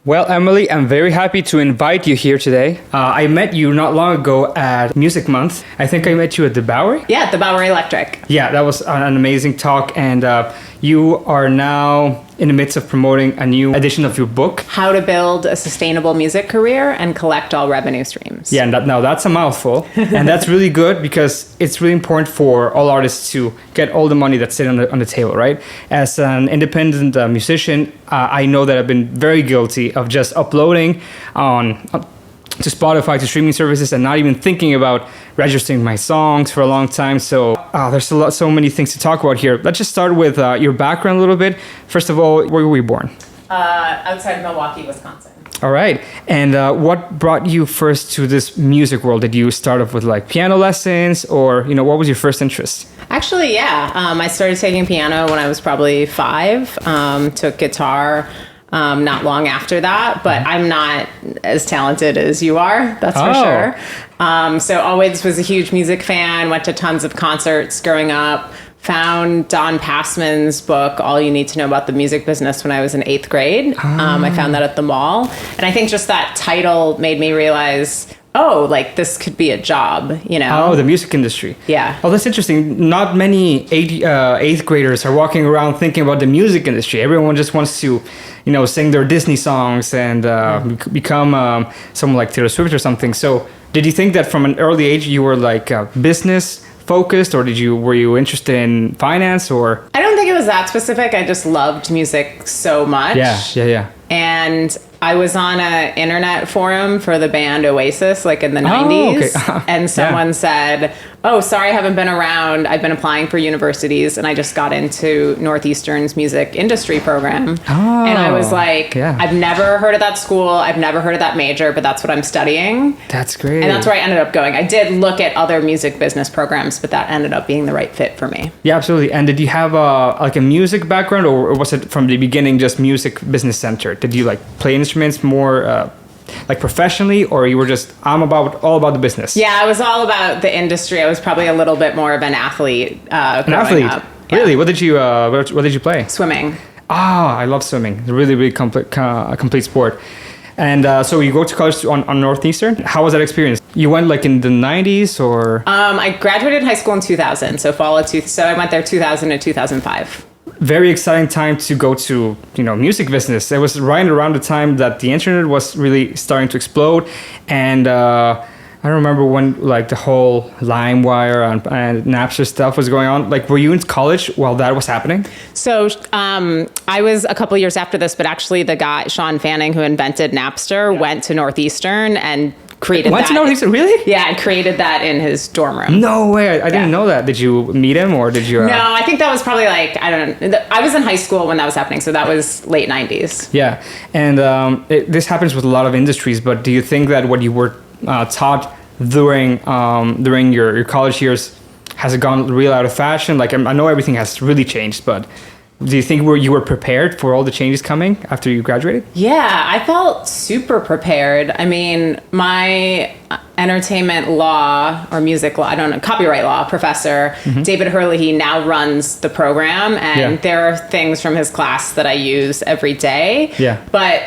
Well, Emily, I'm very happy to invite you here today. I met you not long ago at Music Month. I think I met you at the Bowery. Yeah, the Bowery Electric. Yeah, that was an amazing talk. And you are now in the midst of promoting a new edition of your book. How to Build a Sustainable Music Career and Collect All Revenue Streams. Yeah, and now that's a mouthful. And that's really good because it's really important for all artists to get all the money that's sitting on the table, right? As an independent musician, I know that I've been very guilty of just uploading to Spotify, to streaming services, and not even thinking about registering my songs for a long time. So there's so many things to talk about here. Let's just start with your background a little bit. First of all, where were you born? Outside of Milwaukee, Wisconsin. All right. And what brought you first to this music world? Did you start off with like piano lessons, or what was your first interest? Actually, yeah. I started taking piano when I was probably 5. Took guitar not long after that, but I'm not as talented as you are, that's for sure. So always was a huge music fan, went to tons of concerts growing up, found Don Passman's book, All You Need to Know About the Music Business, when I was in 8th grade. I found that at the mall. And I think just that title made me realize, like this could be a job, Oh, the music industry. Yeah. Oh, that's interesting. Not many 8th graders are walking around thinking about the music industry. Everyone just wants to, sing their Disney songs and become someone like Taylor Swift or something. So did you think that from an early age you were like business focused, or were you interested in finance, or? I don't think it was that specific. I just loved music so much. Yeah. And I was on an internet forum for the band Oasis, like in the 90s. Okay. And someone said, sorry, I haven't been around. I've been applying for universities, and I just got into Northeastern's music industry program. And I was like, I've never heard of that school. I've never heard of that major, but that's what I'm studying. That's great. And that's where I ended up going. I did look at other music business programs, but that ended up being the right fit for me. Yeah, absolutely. And did you have a music background, or was it from the beginning just music business centered? Did you play instruments more professionally, or you were just all about the business? Yeah, I was all about the industry. I was probably a little bit more of an athlete. Growing up. Yeah. Really? What did you play? Swimming. I love swimming. It's a really, really complete sport. And so you go to college on Northeastern. How was that experience? You went in the 90s, or? I graduated high school in 2000, so so I went there 2000 to 2005. Very exciting time to go to music business. It was right around the time that the internet was really starting to explode, and I remember when the whole LimeWire and Napster stuff was going on. Were you in college while that was happening? So I was a couple years after this, but actually the guy Sean Fanning, who invented Napster, went to Northeastern and created Went to Northeastern, really? Yeah, and created that in his dorm room. No way. I didn't know that. Did you meet him, or did you? No, I think that was probably I don't know. I was in high school when that was happening, so that was late 90s. Yeah, and this happens with a lot of industries, but do you think that what you were taught during your college years has it gone real out of fashion? I know everything has really changed, but do you think you were prepared for all the changes coming after you graduated? Yeah, I felt super prepared. I mean, my entertainment law or music law, I don't know, copyright law professor, David Hurley, he now runs the program, and there are things from his class that I use every day. Yeah. But,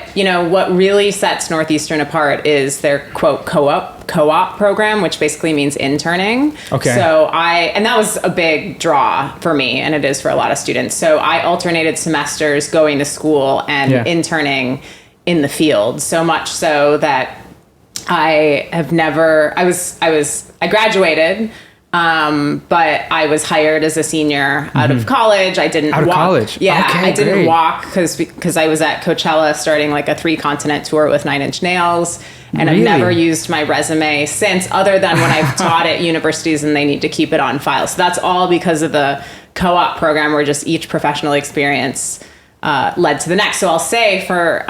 what really sets Northeastern apart is their quote co-op program, which basically means interning. Okay. So and that was a big draw for me, and it is for a lot of students. So I alternated semesters going to school and interning in the field, so much so that I graduated, but I was hired as a senior out of college. I didn't walk. College? Yeah, okay, I didn't great. walk because I was at Coachella starting a 3-continent tour with Nine Inch Nails. And Really? I've never used my resume since, other than when I've taught at universities and they need to keep it on file. So that's all because of the co-op program, where just each professional experience led to the next. So I'll say for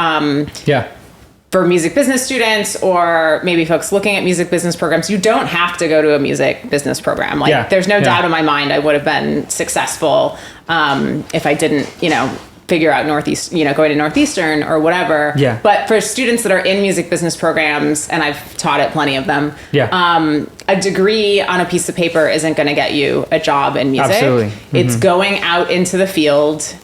music business students, or maybe folks looking at music business programs, you don't have to go to a music business program. There's no doubt in my mind I would have been successful if I didn't, figure out going to Northeastern or whatever. Yeah. But for students that are in music business programs, and I've taught at plenty of them, a degree on a piece of paper isn't going to get you a job in music. Absolutely. It's going out into the field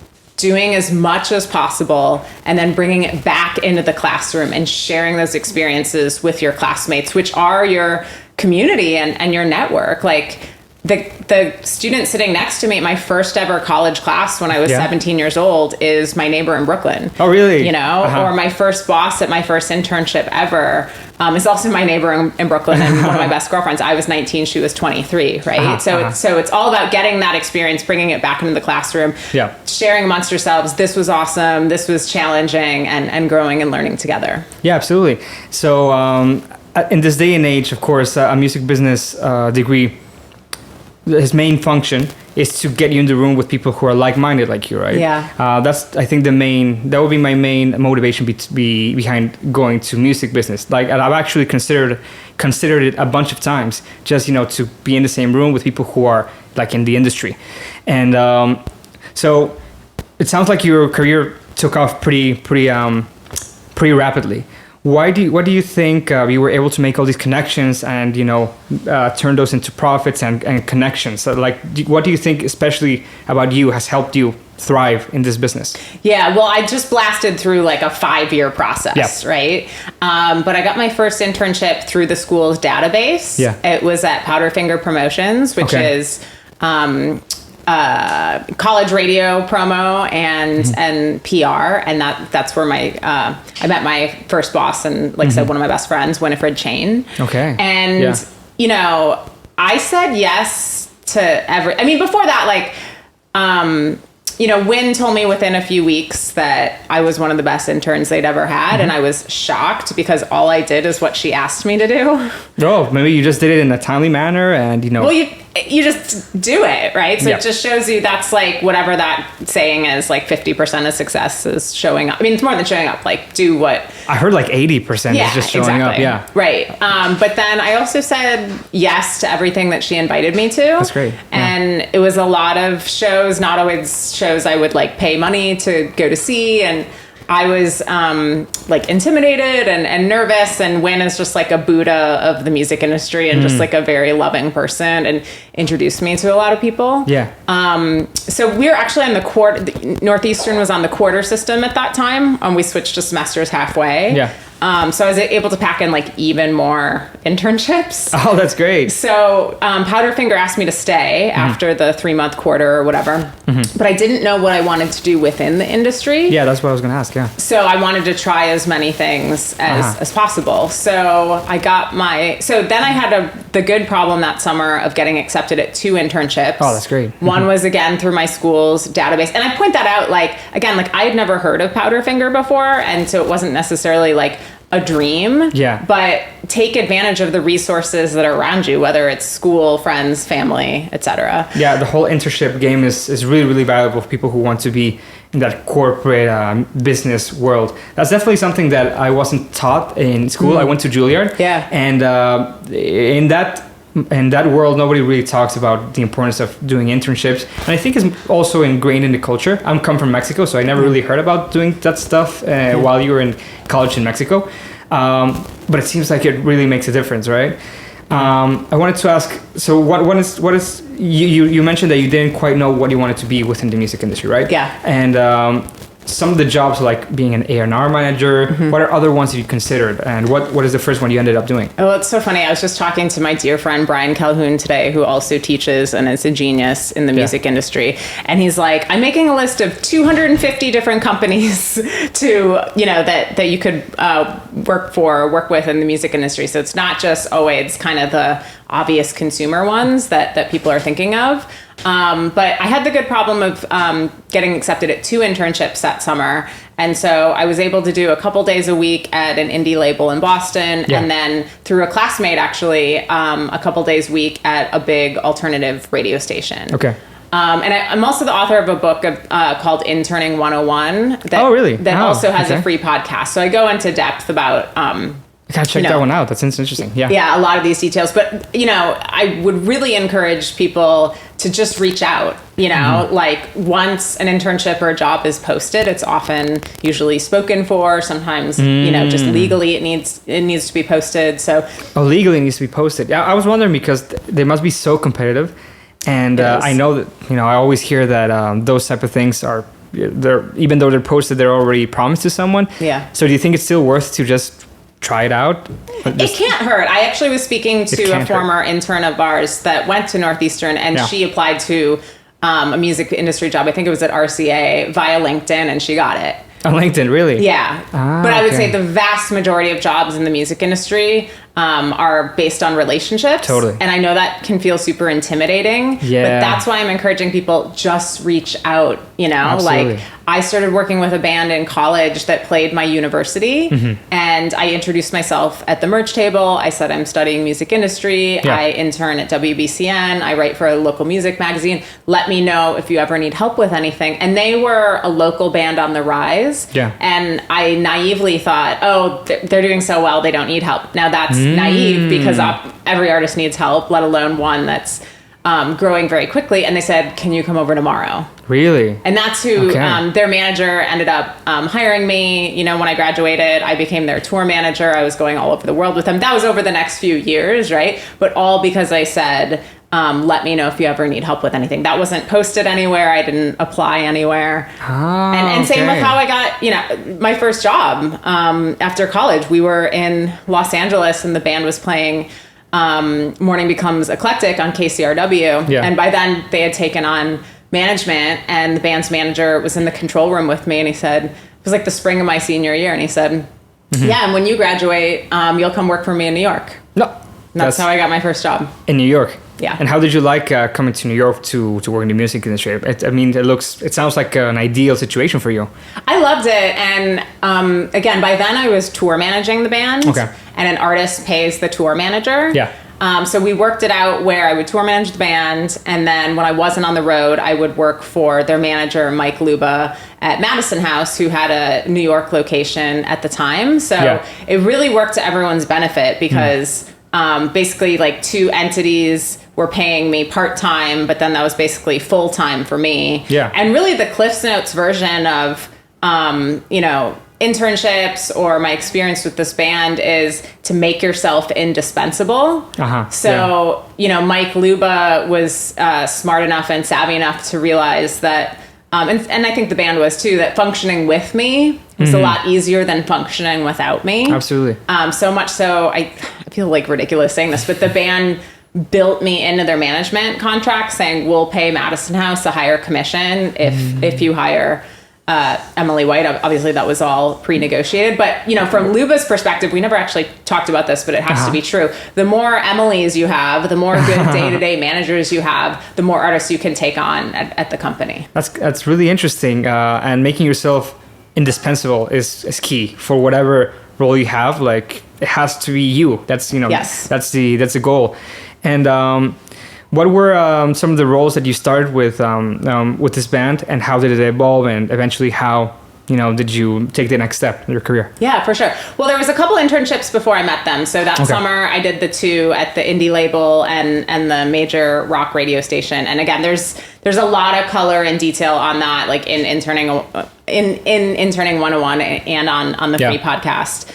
doing as much as possible and then bringing it back into the classroom and sharing those experiences with your classmates, which are your community and your network. Like the student sitting next to me at my first ever college class when I was 17 years old is my neighbor in Brooklyn. Oh, really? You know, or my first boss at my first internship ever is also my neighbor in Brooklyn and one of my best girlfriends. I was 19, she was 23, right? So it's all about getting that experience, bringing it back into the classroom, sharing amongst yourselves. This was awesome. This was challenging, and growing and learning together. Yeah, absolutely. So in this day and age, of course, a music business degree, his main function is to get you in the room with people who are like-minded like you, right? Yeah. That's, I think, that would be my main motivation behind going to music business. Like, and I've actually considered it a bunch of times, just, to be in the same room with people who are like in the industry. And so it sounds like your career took off pretty rapidly. What do you think you were able to make all these connections and turn those into profits and connections? So, like, what do you think, especially about you, has helped you thrive in this business? Yeah, well, I just blasted through like a 5-year process, right? But I got my first internship through the school's database. Yeah, it was at Powderfinger Promotions, which is college radio promo and PR, and that's where I met my first boss and, like I said, one of my best friends, Winifred Chain. Okay. And I said yes to before that, Win told me within a few weeks that I was one of the best interns they'd ever had, and I was shocked because all I did is what she asked me to do. Oh, maybe you just did it in a timely manner, and Well, you just do it, right? So it just shows you that's like whatever that saying is, like 50% of success is showing up. I mean, it's more than showing up. Like, do what I heard. Like 80% is just showing up. Yeah, right. But then I also said yes to everything that she invited me to. That's great. And it was a lot of shows, not always shows I would like pay money to go to see, and I was like intimidated and nervous, and Win is just like a Buddha of the music industry and just like a very loving person, and introduced me to a lot of people. Yeah. So we were actually on Northeastern was on the quarter system at that time, and we switched to semesters halfway. Yeah. So I was able to pack in like even more internships. Oh, that's great. So Powderfinger asked me to stay after the 3-month quarter or whatever, but I didn't know what I wanted to do within the industry. Yeah, that's what I was going to ask. Yeah. So I wanted to try as many things as possible. So I got so then I had the good problem that summer of getting accepted at 2 internships. Oh, that's great. One was again through my school's database. And I point that out, like, again, like I had never heard of Powderfinger before. And so it wasn't necessarily like a dream, but take advantage of the resources that are around you, whether it's school, friends, family, etc. Yeah, the whole internship game is really, really valuable for people who want to be in that corporate business world. That's definitely something that I wasn't taught in school. I went to Juilliard. Yeah. And in that world, nobody really talks about the importance of doing internships. And I think it's also ingrained in the culture. I come from Mexico, so I never really heard about doing that stuff while you were in college in Mexico. But it seems like it really makes a difference, right? I wanted to ask, so what is you mentioned that you didn't quite know what you wanted to be within the music industry, right? Yeah. And some of the jobs, like being an A&R manager, what are other ones that you considered, and what is the first one you ended up doing? Oh, it's so funny. I was just talking to my dear friend Brian Calhoun today, who also teaches and is a genius in the music industry, and he's like, I'm making a list of 250 different companies to that you could work with in the music industry. So it's not just always kind of the obvious consumer ones that people are thinking of. But I had the good problem of getting accepted at 2 internships that summer. And so I was able to do a couple days a week at an indie label in Boston. And then through a classmate, actually, a couple days a week at a big alternative radio station. Okay. And I'm also the author of a book called Interning 101. That Oh, also has a free podcast. So I go into depth about... I gotta check that one out. That's interesting. Yeah, a lot of these details. But, I would really encourage people to just reach out. Like once an internship or a job is posted, it's often usually spoken for. Sometimes, just legally it needs to be posted. So legally it needs to be posted. Yeah, I was wondering because they must be so competitive. And I know that, I always hear that those type of things are even though they're posted, they're already promised to someone. Yeah. So do you think it's still worth to just try it out? It can't hurt. I actually was speaking to a can't former intern of ours that went to Northeastern, and Yeah. she applied to a music industry job. I think it was at RCA via LinkedIn, and she got it. On LinkedIn, really? Yeah. Ah, but I would okay. say the vast majority of jobs in the music industry are based on relationships. Totally. And I know that can feel super intimidating. Yeah. But that's why I'm encouraging people, just reach out, you know? Absolutely. Like, I started working with a band in college that played my university. Mm-hmm. And I introduced myself at the merch table. I said, I'm studying music industry. Yeah. I intern at WBCN. I write for a local music magazine. Let me know if you ever need help with anything. And they were a local band on the rise. Yeah. And I naively thought, oh, they're doing so well, they don't need help. Now that's naive, because every artist needs help, let alone one that's growing very quickly. And they said, can you come over tomorrow? Really? And that's who Okay. their manager ended up hiring me. You know, when I graduated, I became their tour manager. I was going all over the world with them. That was over the next few years, right? But all because I said, let me know if you ever need help with anything. That wasn't posted anywhere. I didn't apply anywhere. Ah, And same with okay. how I got, you know, my first job after college. We were in Los Angeles, and the band was playing Morning Becomes Eclectic on KCRW. Yeah. And by then they had taken on management, and the band's manager was in the control room with me, and he said, it was like the spring of my senior year, and he said, yeah, and when you graduate, you'll come work for me in New York. No. And that's how I got my first job. In New York. Yeah. And how did you like coming to New York to work in the music industry? I mean, it sounds like an ideal situation for you. I loved it. And again, by then I was tour managing the band. Okay. And an artist pays the tour manager. Yeah. So we worked it out where I would tour manage the band, and then when I wasn't on the road, I would work for their manager, Mike Luba, at Madison House, who had a New York location at the time. So Yeah. it really worked to everyone's benefit, because basically like two entities were paying me part-time, but then that was basically full-time for me. Yeah. And really the Cliffs Notes version of, you know, internships or my experience with this band is to make yourself indispensable. Uh-huh, So, you know, Mike Luba was smart enough and savvy enough to realize that, and I think the band was too, that functioning with me was a lot easier than functioning without me. Absolutely. So much so, I feel like ridiculous saying this, but the band built me into their management contract, saying we'll pay Madison House a higher commission if you hire Emily White. Obviously that was all pre-negotiated, but you know, from Luba's perspective, we never actually talked about this, but it has to be true. The more Emilys you have, the more good day-to-day managers you have, the more artists you can take on at the company. That's really interesting. And making yourself indispensable is key for whatever role you have. Like, it has to be you. That's, you know, Yes. that's the goal. And what were some of the roles that you started with this band, and how did it evolve, and eventually how, you know, did you take the next step in your career? Yeah, for sure. Well, there was a couple internships before I met them. So that Okay. summer I did the two at the indie label and the major rock radio station. And again, there's a lot of color and detail on that, like in interning 101 and on the Yeah. free podcast.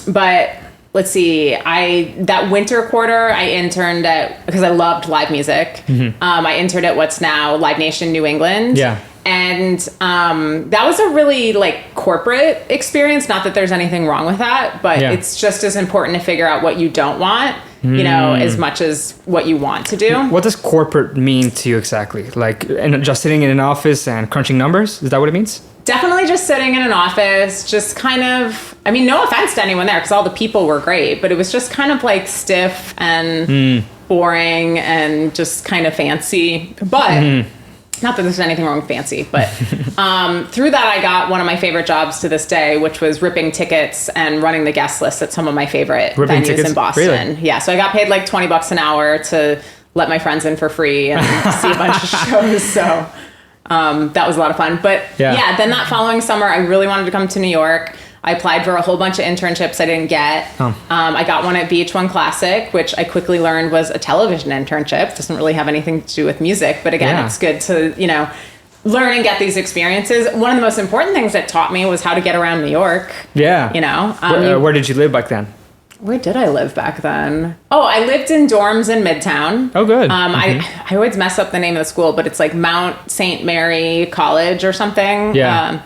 But let's see, that winter quarter I interned at, because I loved live music. I interned at what's now Live Nation New England. Yeah. And that was a really like corporate experience. Not that there's anything wrong with that, but Yeah. it's just as important to figure out what you don't want, you know, as much as what you want to do. What does corporate mean to you exactly? Like, and just sitting in an office and crunching numbers? Is that what it means? Definitely just sitting in an office, just kind of, I mean, no offense to anyone there, because all the people were great, but it was just kind of like stiff and boring and just kind of fancy. But not that there's anything wrong with fancy, but through that I got one of my favorite jobs to this day, which was ripping tickets and running the guest list at some of my favorite Ripping venues tickets? in Boston. Really? Yeah, so I got paid like $20 an hour to let my friends in for free and see a bunch of shows. So that was a lot of fun. But yeah, then that following summer, I really wanted to come to New York. I applied for a whole bunch of internships I didn't get. I got one at VH1 Classic, which I quickly learned was a television internship. Doesn't really have anything to do with music. But again, it's good to, you know, learn and get these experiences. One of the most important things it taught me was how to get around New York. Yeah. You know? Where did you live back then? Where did I live back then? Oh, I lived in dorms in Midtown. Oh, good. I always mess up the name of the school, but it's like Mount St. Mary College or something. Yeah.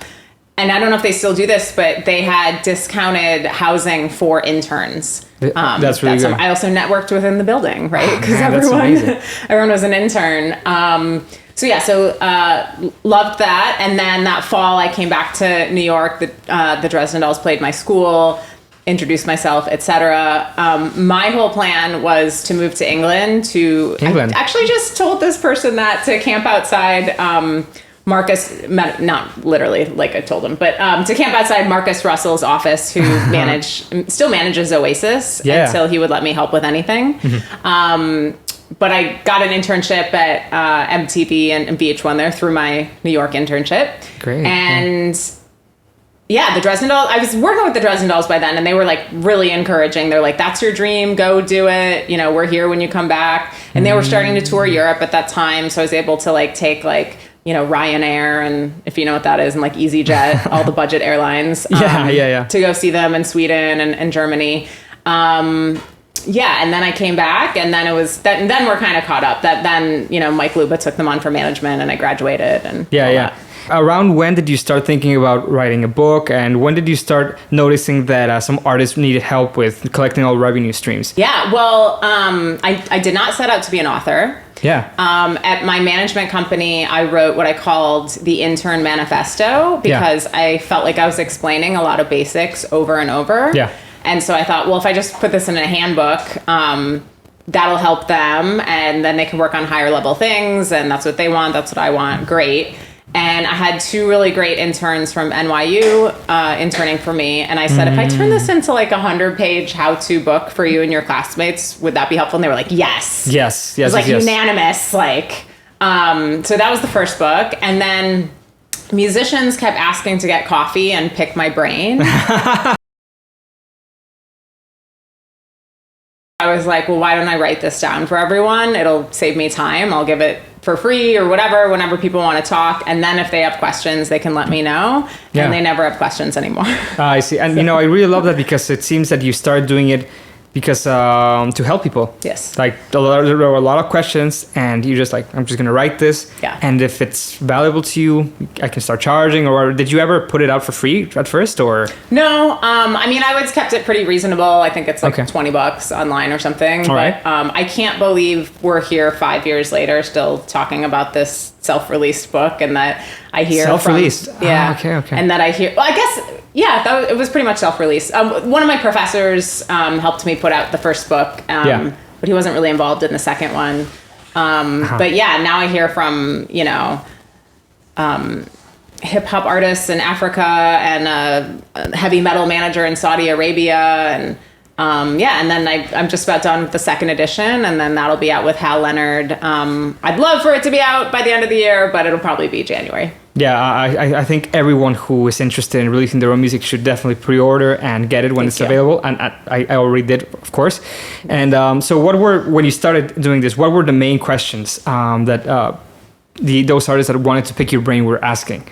And I don't know if they still do this, but they had discounted housing for interns. That's really good. I also networked within the building, right? Because that's amazing. everyone was an intern. So loved that. And then that fall, I came back to New York. The Dresden Dolls played my school, introduced myself, etc. My whole plan was to move to England. I actually just told this person that to camp outside Marcus, not literally like I told him, but to camp outside Marcus Russell's office, who still manages Oasis until he would let me help with anything. But I got an internship at MTV and VH1 there through my New York internship. Great. And the Dresden Dolls, I was working with the Dresden Dolls by then, and they were like really encouraging. They're like, that's your dream, go do it. You know, we're here when you come back. And they were starting to tour Europe at that time. So I was able to like take like, you know, Ryanair, and if you know what that is, and like EasyJet, all the budget airlines. To go see them in Sweden and Germany. And then I came back, and then it was that. And then we're kind of caught up. That then, you know, Mike Luba took them on for management, and I graduated. And that. Around when did you start thinking about writing a book, and when did you start noticing that some artists needed help with collecting all revenue streams? Yeah, well, I did not set out to be an author. Yeah. At my management company, I wrote what I called the Intern Manifesto because I felt like I was explaining a lot of basics over and over. Yeah. And so I thought, well, if I just put this in a handbook, that'll help them, and then they can work on higher level things, and that's what they want, that's what I want. Great. And I had two really great interns from NYU interning for me. And I said, if I turn this into like a 100-page how-to book for you and your classmates, would that be helpful? And they were like, yes. Yes. It was like unanimous. Like, so that was the first book. And then musicians kept asking to get coffee and pick my brain. I was like, well, why don't I write this down for everyone? It'll save me time. I'll give it for free or whatever, whenever people want to talk. And then if they have questions, they can let me know. Yeah. And they never have questions anymore. I see. And, you know, I really love that because it seems that you started doing it because to help people. Yes. Like there were a lot of questions, and you just like, I'm just going to write this. Yeah. And if it's valuable to you, I can start charging. Or did you ever put it out for free at first, or? No. I mean, I always kept it pretty reasonable. I think it's like Okay. $20 online or something. All right. I can't believe we're here 5 years later still talking about this self-released book, and that I hear Self-released. From, yeah. Oh, okay. And that I hear, well, I guess, it was pretty much self-released. One of my professors helped me put out the first book, but he wasn't really involved in the second one. But now I hear from, you know, hip hop artists in Africa, and a heavy metal manager in Saudi Arabia, and and then I'm just about done with the second edition, and then that'll be out with Hal Leonard. I'd love for it to be out by the end of the year, but it'll probably be January. Yeah, I think everyone who is interested in releasing their own music should definitely pre-order and get it when it's available. And I already did, of course. And so when you started doing this, what were the main questions that those artists that wanted to pick your brain were asking?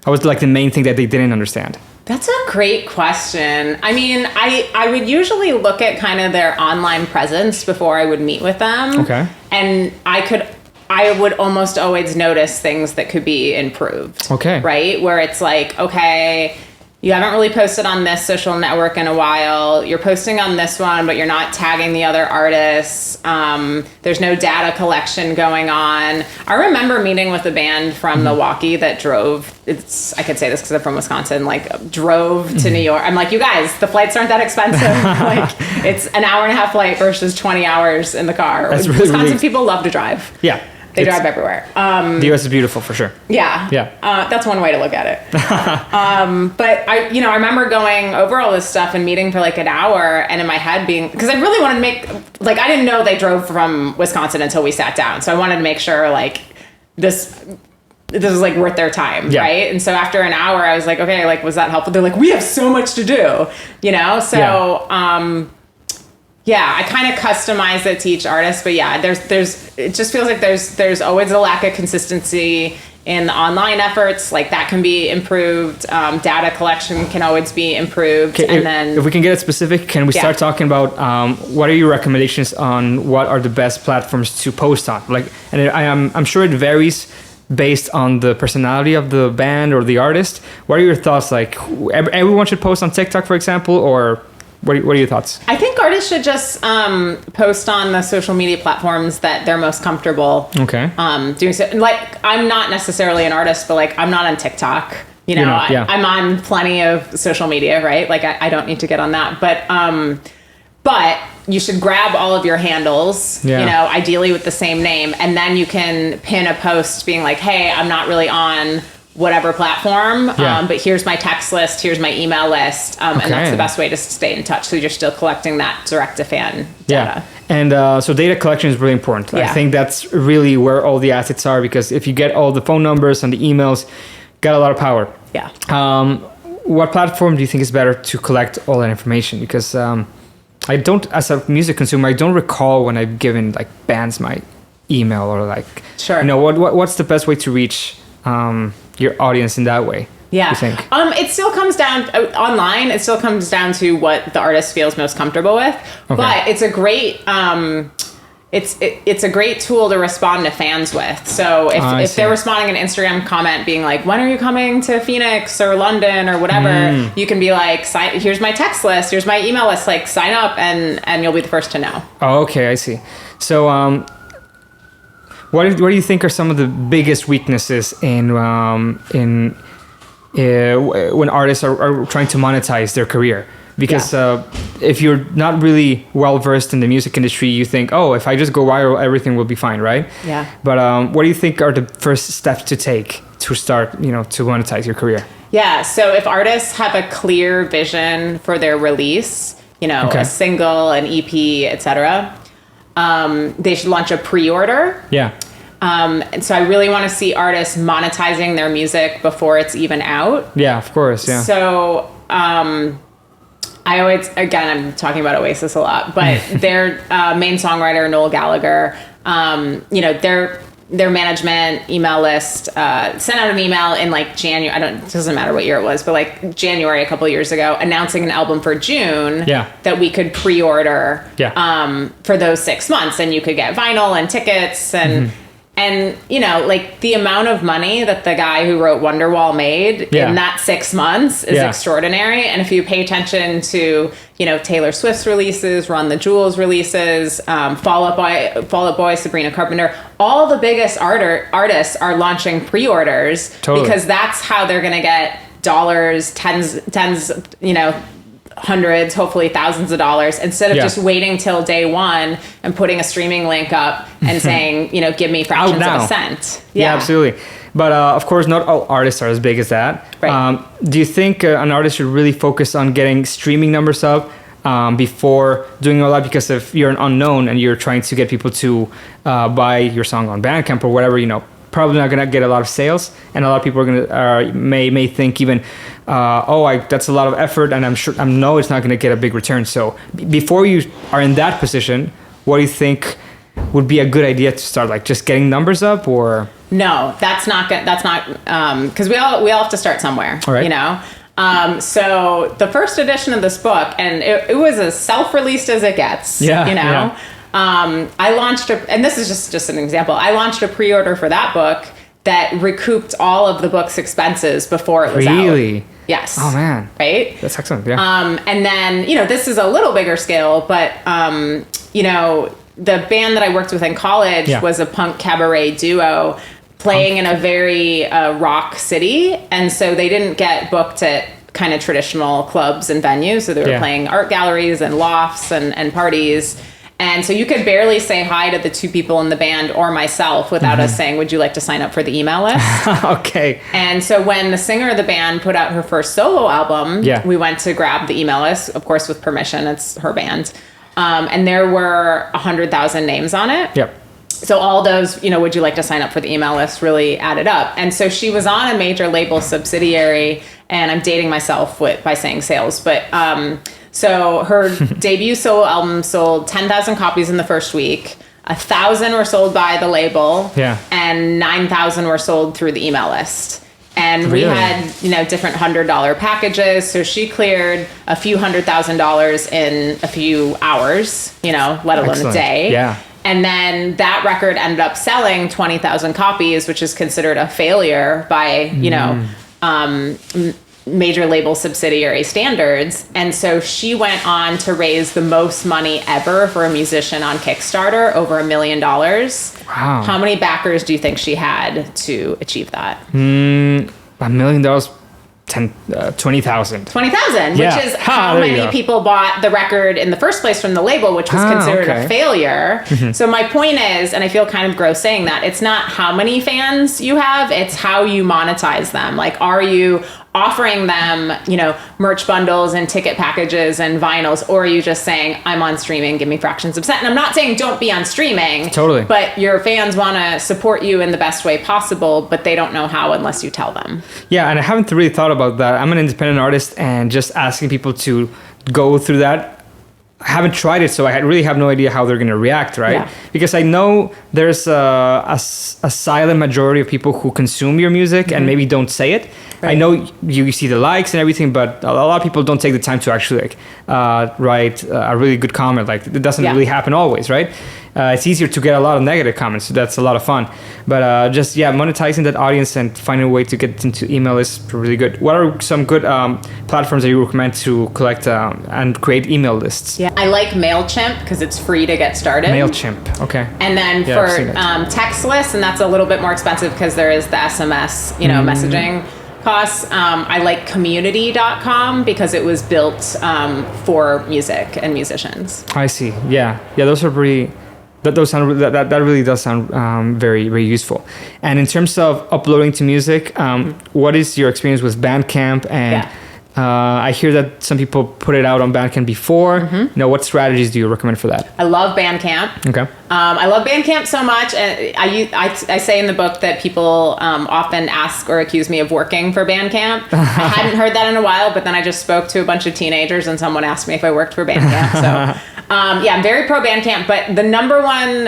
What was like the main thing that they didn't understand? That's a great question. I mean, I would usually look at kind of their online presence before I would meet with them. Okay. And I would almost always notice things that could be improved. Okay. Right? Where it's like, okay, you haven't really posted on this social network in a while. You're posting on this one, but you're not tagging the other artists. There's no data collection going on. I remember meeting with a band from Milwaukee that drove, I could say this because I'm from Wisconsin, like drove to New York. I'm like, you guys, the flights aren't that expensive. Like it's an hour and a half flight versus 20 hours in the car. That's Wisconsin really people love to drive. Yeah. They drive everywhere. The US is beautiful for sure. Yeah. That's one way to look at it. But I remember going over all this stuff and meeting for like an hour, and in my head being, because I really wanted to make, like, I didn't know they drove from Wisconsin until we sat down. So I wanted to make sure like this was like worth their time. Yeah. Right. And so after an hour, I was like, okay, like, was that helpful? They're like, we have so much to do, you know? So, I kind of customize it to each artist, but there's it just feels like there's always a lack of consistency in the online efforts, like that can be improved. Data collection can always be improved. Okay, And then if we can get it specific, can we start talking about what are your recommendations on what are the best platforms to post on? Like, and I'm sure it varies based on the personality of the band or the artist. What are your thoughts? Like, everyone should post on TikTok, for example, or what are your thoughts? I think artists should just post on the social media platforms that they're most comfortable doing so. Like, I'm not necessarily an artist, but like I'm not on TikTok. You know, I'm on plenty of social media, right? Like I don't need to get on that. But you should grab all of your handles, you know, ideally with the same name, and then you can pin a post being like, hey, I'm not really on whatever platform, but here's my text list, here's my email list, and that's the best way to stay in touch. So you're still collecting that direct to fan data. And so data collection is really important. I think that's really where all the assets are, because if you get all the phone numbers and the emails, got a lot of power. What platform do you think is better to collect all that information? Because I don't, as a music consumer, I don't recall when I've given like bands my email or like, you know, what's the best way to reach your audience in that way? You think? It still comes down online. It still comes down to what the artist feels most comfortable with. But it's a great it's a great tool to respond to fans with. So if they're responding an Instagram comment being like, when are you coming to Phoenix or London or whatever, you can be like, here's my text list, here's my email list, like sign up and you'll be the first to know. Oh, okay, I see. So what do you think are some of the biggest weaknesses in when artists are trying to monetize their career? Because if you're not really well versed in the music industry, you think, oh, if I just go viral, everything will be fine, right? But what do you think are the first steps to take to start, you know, to monetize your career? So if artists have a clear vision for their release, you know, a single, an EP, etc., they should launch a pre-order. And so I really want to see artists monetizing their music before it's even out. Of course. So I always, again, I'm talking about Oasis a lot, but their main songwriter, Noel Gallagher, you know, their management email list sent out an email in like January. It doesn't matter what year it was, but like January a couple years ago, announcing an album for June that we could pre-order for those 6 months, and you could get vinyl and tickets and you know, like the amount of money that the guy who wrote Wonderwall made in that 6 months is extraordinary. And if you pay attention to, you know, Taylor Swift's releases, Run the Jewels releases, Fall Out Boy, Sabrina Carpenter, all the biggest artists are launching pre-orders because that's how they're going to get dollars, tens, you know, hundreds, hopefully thousands of dollars, instead of just waiting till day one and putting a streaming link up and saying, you know, give me fractions of a cent. Absolutely. But of course, not all artists are as big as that. Do you think an artist should really focus on getting streaming numbers up before doing all that? Because if you're an unknown and you're trying to get people to buy your song on Bandcamp or whatever, you know, probably not gonna get a lot of sales, and a lot of people are gonna may think even, that's a lot of effort, and I know it's not gonna get a big return. So before you are in that position, what do you think would be a good idea to start? Like just getting numbers up, or no? That's not good. That's not because we all have to start somewhere. You know. So the first edition of this book, and it was as self-released as it gets. You know. I launched and this is just an example. I launched a pre-order for that book that recouped all of the book's expenses before it was out. Really? Yes. Oh man. Right? That's excellent. And then, you know, this is a little bigger scale, but you know, the band that I worked with in college was a punk cabaret duo playing in a very rock city, and so they didn't get booked at kind of traditional clubs and venues, so they were playing art galleries and lofts and parties. And so you could barely say hi to the two people in the band or myself without us saying, would you like to sign up for the email list? And so when the singer of the band put out her first solo album, we went to grab the email list, of course, with permission. It's her band. And there were 100,000 names on it. So all those, you know, would you like to sign up for the email list really added up. And so she was on a major label subsidiary, and I'm dating myself by saying sales, but so her debut solo album sold 10,000 copies in the first week. 1,000 were sold by the label, Yeah. and 9,000 were sold through the email list. And we Really? had, different $100 packages. So she cleared a few $100,000 in a few hours, let alone Excellent. a day. Yeah. And then that record ended up selling 20,000 copies, which is considered a failure by, major label subsidiary standards. And so she went on to raise the most money ever for a musician on Kickstarter, over $1 million. Wow. How many backers do you think she had to achieve that? $1 million, 20,000. 20,000, Yeah. which is Ha, how there you many go. people bought the record in the first place from the label, which was considered okay. a failure. So my point is, and I feel kind of gross saying that, it's not how many fans you have, it's how you monetize them. Like, are you offering them, merch bundles and ticket packages and vinyls, or are you just saying, I'm on streaming, give me fractions of a cent? And I'm not saying don't be on streaming. Totally. But your fans want to support you in the best way possible, but they don't know how unless you tell them. Yeah, and I haven't really thought about that. I'm an independent artist, and just asking people to go through that, I haven't tried it, so I really have no idea how they're going to react, right? Yeah. Because I know there's a silent majority of people who consume your music and maybe don't say it. Right. I know you see the likes and everything, but a lot of people don't take the time to actually write a really good comment. Like, it doesn't really happen always, right? It's easier to get a lot of negative comments, so that's a lot of fun. But monetizing that audience and finding a way to get into email is really good. What are some good platforms that you recommend to collect and create email lists? Yeah, I like MailChimp because it's free to get started. MailChimp, okay. And then Yeah, I've seen for it. text lists, and that's a little bit more expensive because there is the SMS, messaging costs. I like community.com because it was built for music and musicians. I see. Yeah, those are pretty. That really does sound very, very useful. And in terms of uploading to music, what is your experience with Bandcamp? And I hear that some people put it out on Bandcamp before. What strategies do you recommend for that? I love Bandcamp. Okay. I love Bandcamp so much, and I say in the book that people often ask or accuse me of working for Bandcamp. I hadn't heard that in a while, but then I just spoke to a bunch of teenagers, and someone asked me if I worked for Bandcamp. So, I'm very pro Bandcamp. But the number one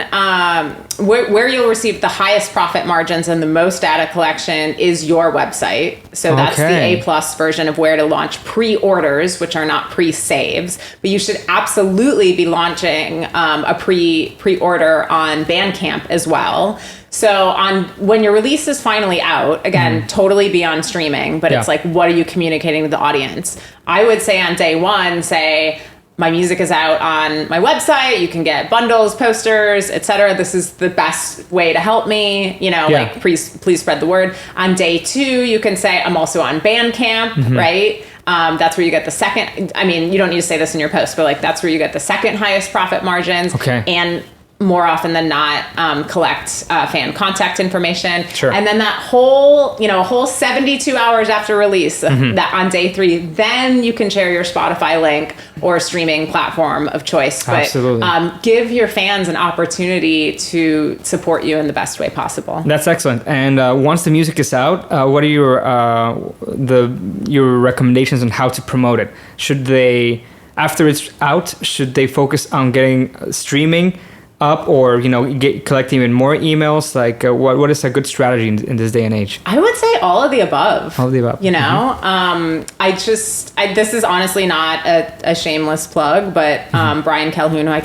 where you'll receive the highest profit margins and the most data collection is your website. So that's the A+ version of where to launch pre-orders, which are not pre-saves. But you should absolutely be launching a pre-order on Bandcamp as well. So when your release is finally out, again, totally be on streaming, but it's like, what are you communicating to the audience? I would say on day one, my music is out on my website. You can get bundles, posters, etc. This is the best way to help me. Like, please spread the word. On day two, you can say, I'm also on Bandcamp, right? That's where you get the second. I mean, you don't need to say this in your post, but like, that's where you get the second highest profit margins. Okay. And more often than not, collect fan contact information. Sure. And then that whole 72 hours after release, that on day 3, then you can share your Spotify link or streaming platform of choice. But Absolutely. Give your fans an opportunity to support you in the best way possible. That's excellent. And once the music is out, what are your recommendations on how to promote it? Should they, after it's out, should they focus on getting streaming up, or collecting even more emails? Like, what is a good strategy in this day and age? I would say all of the above. All of the above. This is honestly not a shameless plug, but Brian Calhoun, who I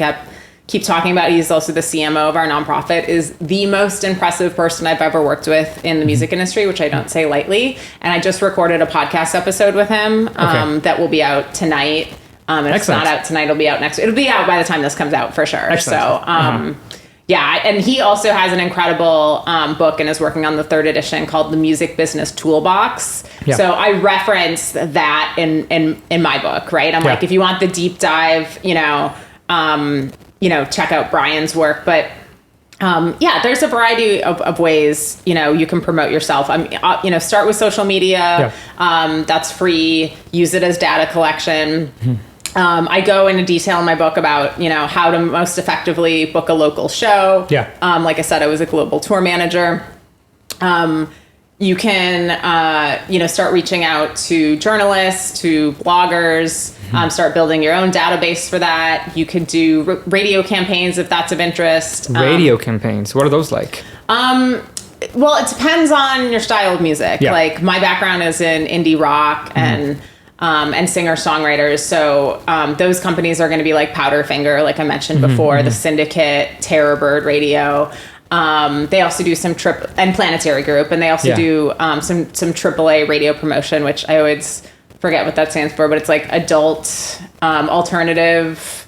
keep talking about, he's also the CMO of our nonprofit, is the most impressive person I've ever worked with in the music industry, which I don't say lightly. And I just recorded a podcast episode with him that will be out tonight. And if it's not out tonight, it'll be out next week. It'll be out by the time this comes out for sure. Excellent. So, and he also has an incredible book and is working on the 3rd edition called The Music Business Toolbox. Yeah. So I reference that in my book, right? I'm like, if you want the deep dive, check out Brian's work. But there's a variety of ways, you can promote yourself. Start with social media. Yeah. That's free. Use it as data collection. I go into detail in my book about, how to most effectively book a local show. Yeah. Like I said, I was a global tour manager. you can, start reaching out to journalists, to bloggers, start building your own database for that. You could do radio campaigns if that's of interest. Radio campaigns. What are those like? Well, it depends on your style of music. Yeah. Like my background is in indie rock and singer-songwriters. So those companies are going to be like Powderfinger, like I mentioned before, The Syndicate, Terror Bird Radio. They also do some and Planetary Group, and they also do some AAA radio promotion, which I always forget what that stands for, but it's like adult, alternative,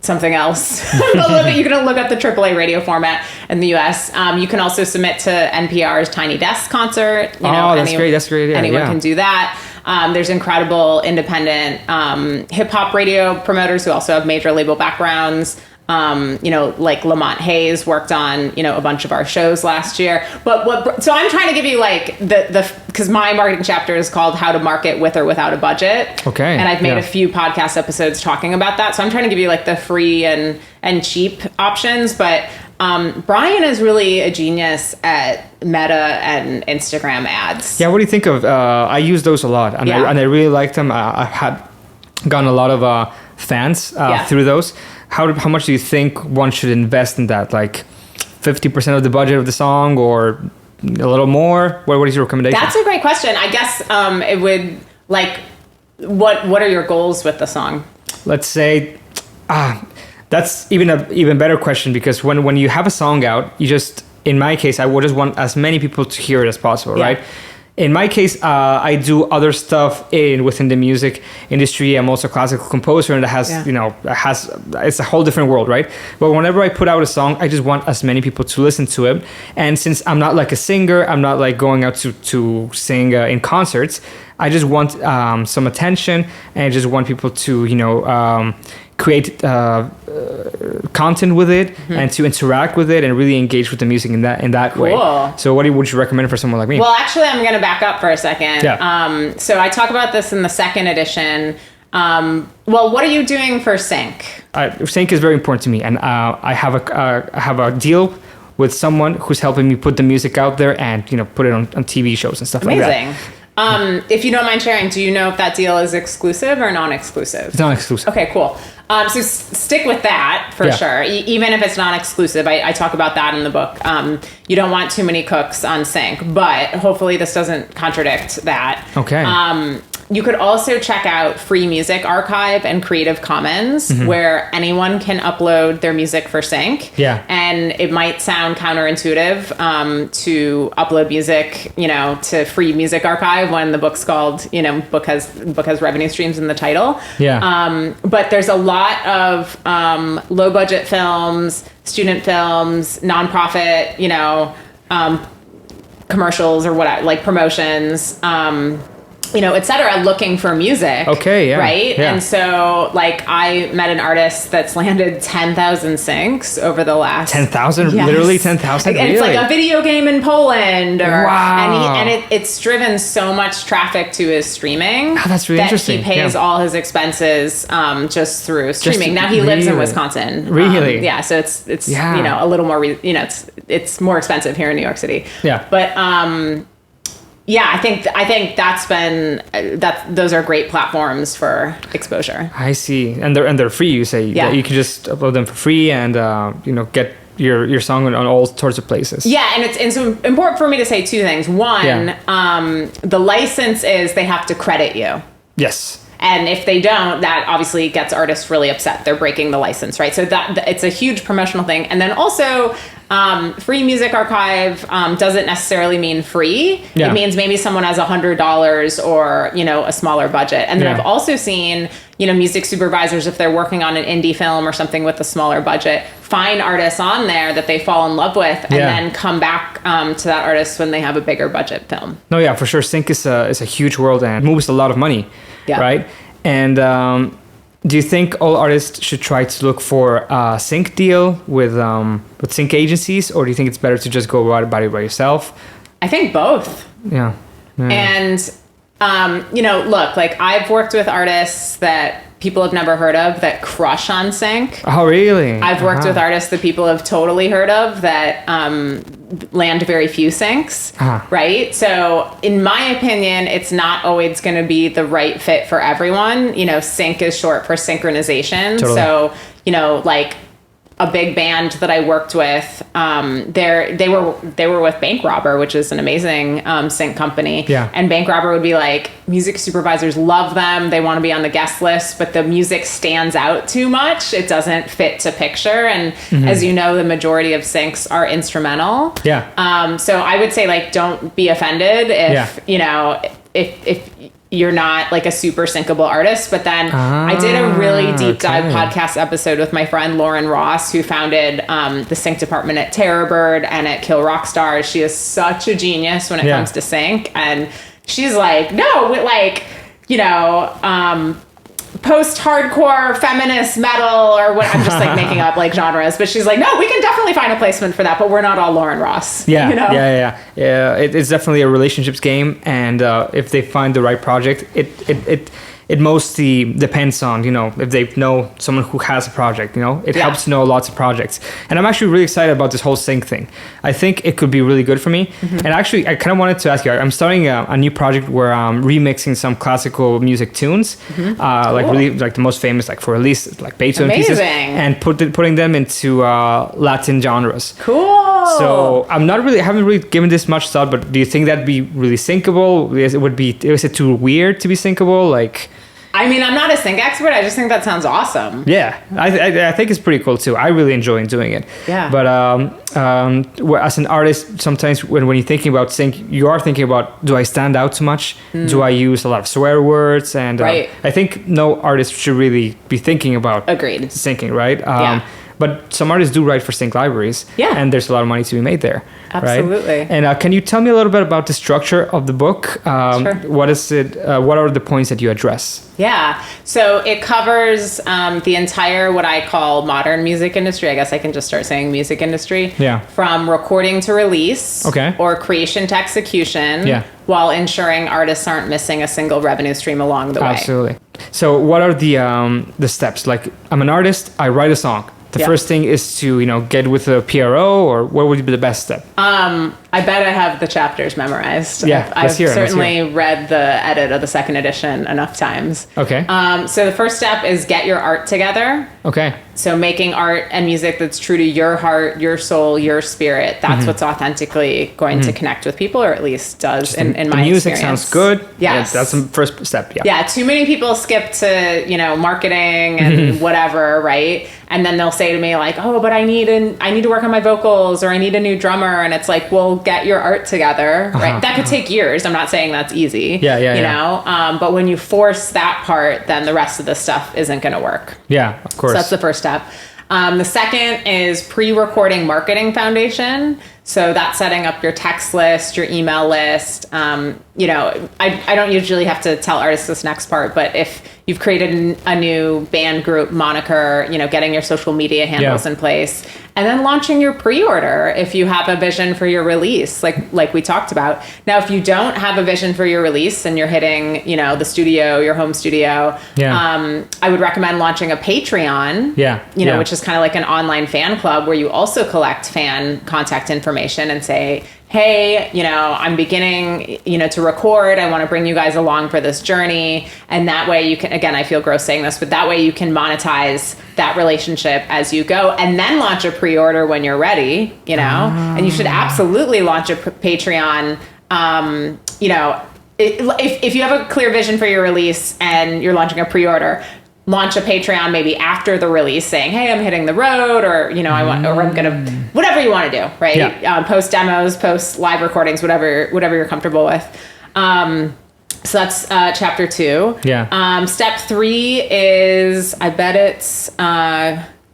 something else. You can look up the AAA radio format in the US. You can also submit to NPR's Tiny Desk concert. That's great. That's great. Yeah, anyone can do that. There's incredible independent hip hop radio promoters who also have major label backgrounds. Like Lamont Hayes worked on, a bunch of our shows last year. So I'm trying to give you like because my marketing chapter is called How to Market with or Without a Budget. Okay. And I've made a few podcast episodes talking about that. So I'm trying to give you like the free and cheap options. But Brian is really a genius at Meta and Instagram ads. Yeah. What do you think of? I use those a lot, and I really like them. I've had gotten a lot of fans through those. How much do you think one should invest in that? Like 50% of the budget of the song, or a little more? What is your recommendation? That's a great question. I guess it would like what are your goals with the song? Let's say that's even a better question, because when you have a song out, you just, in my case, I would just want as many people to hear it as possible, right? In my case, I do other stuff within the music industry. I'm also a classical composer, and it's a whole different world, right? But whenever I put out a song, I just want as many people to listen to it. And since I'm not like a singer, I'm not like going out to sing in concerts, I just want some attention, and I just want people to, create content with it and to interact with it and really engage with the music in that way. So what would you recommend for someone like me? Well, actually, I'm going to back up for a second. Yeah. So I talk about this in the second edition. What are you doing for Sync? Sync is very important to me, and I have a deal with someone who's helping me put the music out there and put it on TV shows and stuff like that. Amazing. If you don't mind sharing, do you know if that deal is exclusive or non-exclusive? It's non-exclusive. Okay, cool. So stick with that for sure. Even if it's non-exclusive, I talk about that in the book. You don't want too many cooks on Sync, but hopefully this doesn't contradict that. Okay. You could also check out Free Music Archive and Creative Commons, where anyone can upload their music for sync. Yeah. And it might sound counterintuitive to upload music, to Free Music Archive when the book's called, book has revenue streams in the title. Yeah. But there's a lot of low budget films, student films, nonprofit, commercials or like promotions. Et cetera, looking for music. Okay, yeah. Right? Yeah. And so, like, I met an artist that's landed 10,000 syncs over the last... 10,000? Yes. Literally 10,000? And it's like a video game in Poland. Wow. And it's driven so much traffic to his streaming. Oh, that's really interesting. He pays all his expenses just through streaming. Now, he lives in Wisconsin. Really? So it's a little more... it's more expensive here in New York City. Yeah. But... I think that's been those are great platforms for exposure. I see, and they're free. You say that you can just upload them for free and get your song on all sorts of places. Yeah, and it's important for me to say two things. One, the license is they have to credit you. Yes. And if they don't, that obviously gets artists really upset. They're breaking the license, right? So that it's a huge promotional thing. And then also, Free Music Archive doesn't necessarily mean free. Yeah. It means maybe someone has $100 or, a smaller budget. And then I've also seen, music supervisors, if they're working on an indie film or something with a smaller budget, find artists on there that they fall in love with and then come back to that artist when they have a bigger budget film. No, yeah, for sure. Sync is a huge world and moves a lot of money, right? And do you think all artists should try to look for a sync deal with sync agencies, or do you think it's better to just go about it by yourself? I think both. Yeah. And look, like I've worked with artists that people have never heard of that crush on sync. Oh, really? I've worked with artists that people have totally heard of that land very few syncs, right? So in my opinion, it's not always going to be the right fit for everyone. You know, sync is short for synchronization. Totally. So, you know, like a big band that I worked with, they were with Bank Robber, which is an amazing sync company. Yeah. And Bank Robber would be like, music supervisors love them. They want to be on the guest list, but the music stands out too much. It doesn't fit to picture. And as you know, the majority of syncs are instrumental. Yeah. So I would say, like, don't be offended if, you know, if you're not like a super syncable artist. But then I did a really deep dive podcast episode with my friend Lauren Ross, who founded the sync department at Terrorbird and at Kill Rock Stars. She is such a genius when it comes to sync. And she's like, no, like, you know, post-hardcore feminist metal or what, I'm just like making up like genres, but she's like, no, we can definitely find a placement for that, but we're not all Lauren Ross. Yeah, you know? yeah. It's definitely a relationships game, and if they find the right project, it mostly depends on, you know, if they know someone who has a project, you know, it helps to know lots of projects. And I'm actually really excited about this whole sync thing. I think it could be really good for me. And actually, I kind of wanted to ask you, I'm starting a new project where I'm remixing some classical music tunes, like really like the most famous, like for release, like Beethoven pieces, and putting them into Latin genres. Cool. So I haven't really given this much thought, but do you think that'd be really syncable? Is it too weird to be syncable? Like, I mean, I'm not a sync expert. I just think that sounds awesome. Yeah, I think it's pretty cool too. I really enjoy doing it. Yeah. But as an artist, sometimes when you're thinking about sync, you are thinking about, do I stand out too much? Do I use a lot of swear words? And I think no artist should really be thinking about syncing, right? Yeah. But some artists do write for sync libraries. Yeah. And there's a lot of money to be made there. Absolutely. Right? And can you tell me a little bit about the structure of the book? Sure. What is it? What are the points that you address? Yeah. So it covers the entire, what I call modern music industry. I guess I can just start saying music industry. Yeah. From recording to release. Okay. Or creation to execution. Yeah. While ensuring artists aren't missing a single revenue stream along the way. Absolutely. So what are the steps? Like, I'm an artist, I write a song. The first thing is to, you know, get with a PRO, or what would be the best step? I bet I have the chapters memorized. Yeah, I've certainly read the edit of the second edition enough times. Okay. So the first step is get your art together. Okay. So making art and music that's true to your heart, your soul, your spirit. That's what's authentically going to connect with people, or at least does in my experience. Music sounds good. Yes. That's the first step. Yeah. Yeah. Too many people skip to, you know, marketing and whatever, right? And then they'll say to me like, oh, but I need to work on my vocals, or I need a new drummer. And it's like, well, get your art together, right? That could take years. I'm not saying that's easy. Yeah. You know, but when you force that part, then the rest of the stuff isn't going to work. Yeah, of course. So that's the first step. The second is pre-recording marketing foundation. So that's setting up your text list, your email list. You know, I don't usually have to tell artists this next part, but if you've created a new band group moniker, you know, getting your social media handles in place, and then launching your pre-order if you have a vision for your release, like we talked about. Now, if you don't have a vision for your release and you're hitting, you know, the studio, your home studio, I would recommend launching a Patreon, you know, which is kind of like an online fan club where you also collect fan contact information and say, hey, you know, I'm beginning, you know, to record. I want to bring you guys along for this journey. And that way you can, again, I feel gross saying this, but that way you can monetize that relationship as you go, and then launch a pre-order when you're ready, you know, and you should absolutely launch a Patreon, you know, if you have a clear vision for your release and you're launching a pre-order, launch a Patreon maybe after the release saying, hey, I'm hitting the road, or, you know, or I'm going to, whatever you want to do, right? Yeah. Post demos, post live recordings, whatever you're comfortable with. So that's chapter 2. Yeah. Step 3 is, I bet it's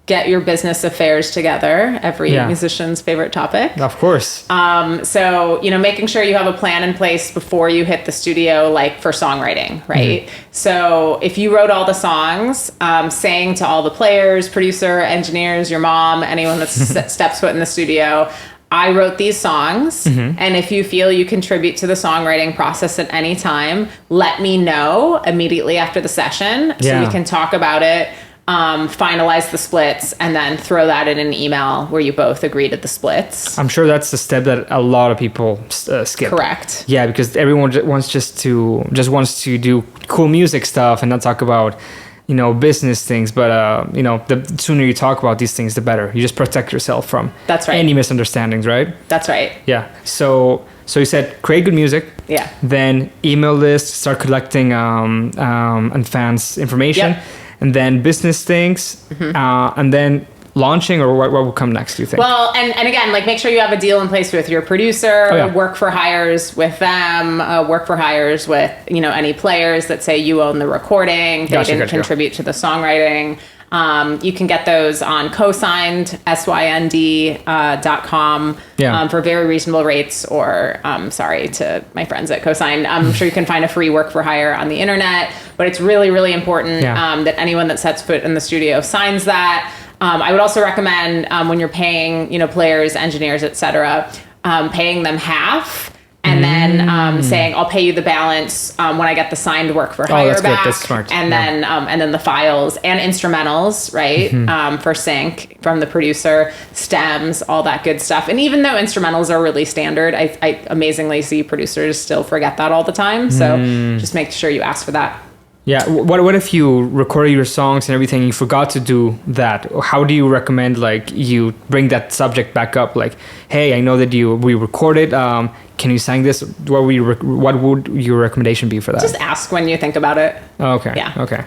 get your business affairs together, every musician's favorite topic. Of course. So, you know, making sure you have a plan in place before you hit the studio, like for songwriting, right? So if you wrote all the songs, saying to all the players, producer, engineers, your mom, anyone that steps foot in the studio, I wrote these songs, Mm-hmm. and if you feel you contribute to the songwriting process at any time, let me know immediately after the session so Yeah. we can talk about it, finalize the splits, and then throw that in an email where you both agree to the splits. I'm sure that's the step that a lot of people skip. Correct. Yeah, because everyone wants wants to do cool music stuff and not talk about, business things. But the sooner you talk about these things, the better. You just protect yourself from That's right. any misunderstandings, right? That's right. Yeah. So you said create good music. Yeah. Then email list, start collecting and fans information, Yep. and then business things, and then launching, or what will come next? Do you think? Well, and again, like make sure you have a deal in place with your producer, Oh, yeah. work for hires with them, work for hires with, any players that say you own the recording, they Gotcha, didn't gotcha. contribute to the songwriting. You can get those on Cosigned, SYND.com Yeah. for very reasonable rates, or sorry to my friends at Cosigned. I'm sure you can find a free work for hire on the internet, but it's really, really important Yeah. that anyone that sets foot in the studio signs that. I would also recommend when you're paying, players, engineers, etc., paying them half, and then saying, "I'll pay you the balance when I get the signed work for hire that's good. back." That's smart. And then the files and instrumentals, right, for sync from the producer, stems, all that good stuff. And even though instrumentals are really standard, I amazingly see producers still forget that all the time. So just make sure you ask for that. Yeah. What if you recorded your songs and everything, you forgot to do that? How do you recommend you bring that subject back up? Like, hey, I know that we recorded. Can you sing this? What would your recommendation be for that? Just ask when you think about it. Oh, okay. Yeah. Okay.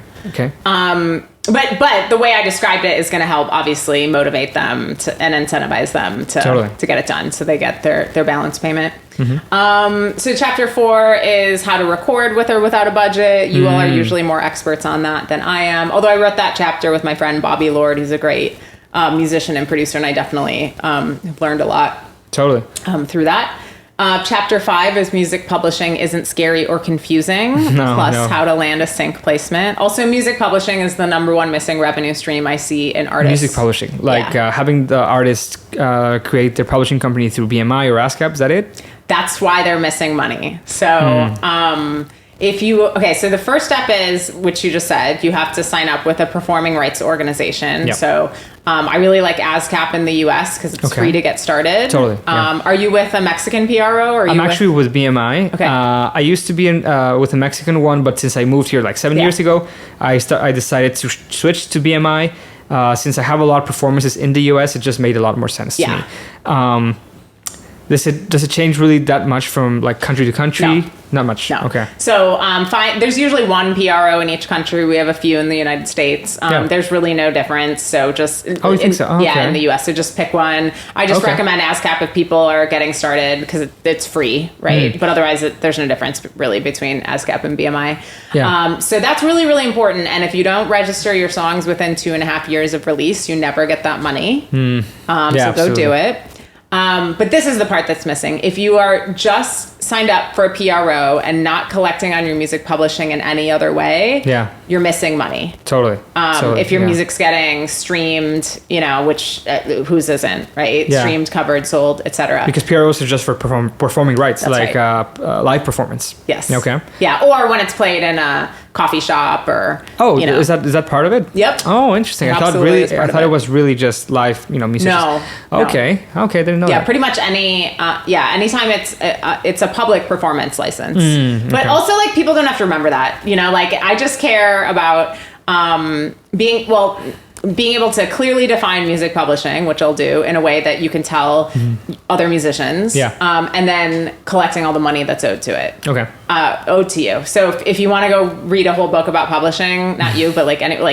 But the way I described it is going to help obviously motivate them and incentivize them Totally. to get it done, so they get their balance payment. Mm-hmm. So chapter 4 is how to record with or without a budget. You all are usually more experts on that than I am. Although I wrote that chapter with my friend Bobby Lord, who's a great musician and producer, and I definitely have learned a lot Totally. through that. Chapter 5 is music publishing isn't scary or confusing, No, plus no. how to land a sync placement. Also, music publishing is the number one missing revenue stream I see in artists. Music publishing, Yeah. having the artist create their publishing company through BMI or ASCAP. Is that it? That's why they're missing money. So, so the first step is, which you just said, you have to sign up with a performing rights organization. Yep. So I really like ASCAP in the US because it's Okay. free to get started. Totally, yeah. Are you with a Mexican PRO? Or are I'm you actually with BMI. Okay. I used to be with a Mexican one, but since I moved here 7 Yeah. years ago, I decided to switch to BMI. Since I have a lot of performances in the US, it just made a lot more sense to Yeah. me. Does it change really that much from country to country? No. Not much. No. Okay. So fine. There's usually one PRO in each country. We have a few in the United States. Yeah. There's really no difference. So just Oh, you think so? Oh, yeah, okay. in the US. So just pick one. I just Okay. recommend ASCAP if people are getting started because it's free, right? But otherwise, there's no difference really between ASCAP and BMI. Yeah. So that's really, really important. And if you don't register your songs within 2.5 years of release, you never get that money. Yeah, So go absolutely. do it. But this is the part that's missing. If you are just signed up for a PRO and not collecting on your music publishing in any other way, Yeah. you're missing money. Totally. If your yeah. music's getting streamed, which whose isn't, right? Yeah. Streamed, covered, sold, etc. Because PROs are just for performing rights, That's live performance. Yes. Okay. Yeah, or when it's played in a coffee shop or Oh, is that part of it? Yep. Oh, interesting. It I thought absolutely is I part of thought it. it was really just live, musicians. No. Okay. Okay, didn't know Yeah, that. pretty much anytime it's a public performance license. But okay. also people don't have to remember that. I just care about being able to clearly define music publishing, which I'll do in a way that you can tell other musicians. Yeah. And then collecting all the money that's owed to it. Okay. Owed to you. So if you want to go read a whole book about publishing, not you, but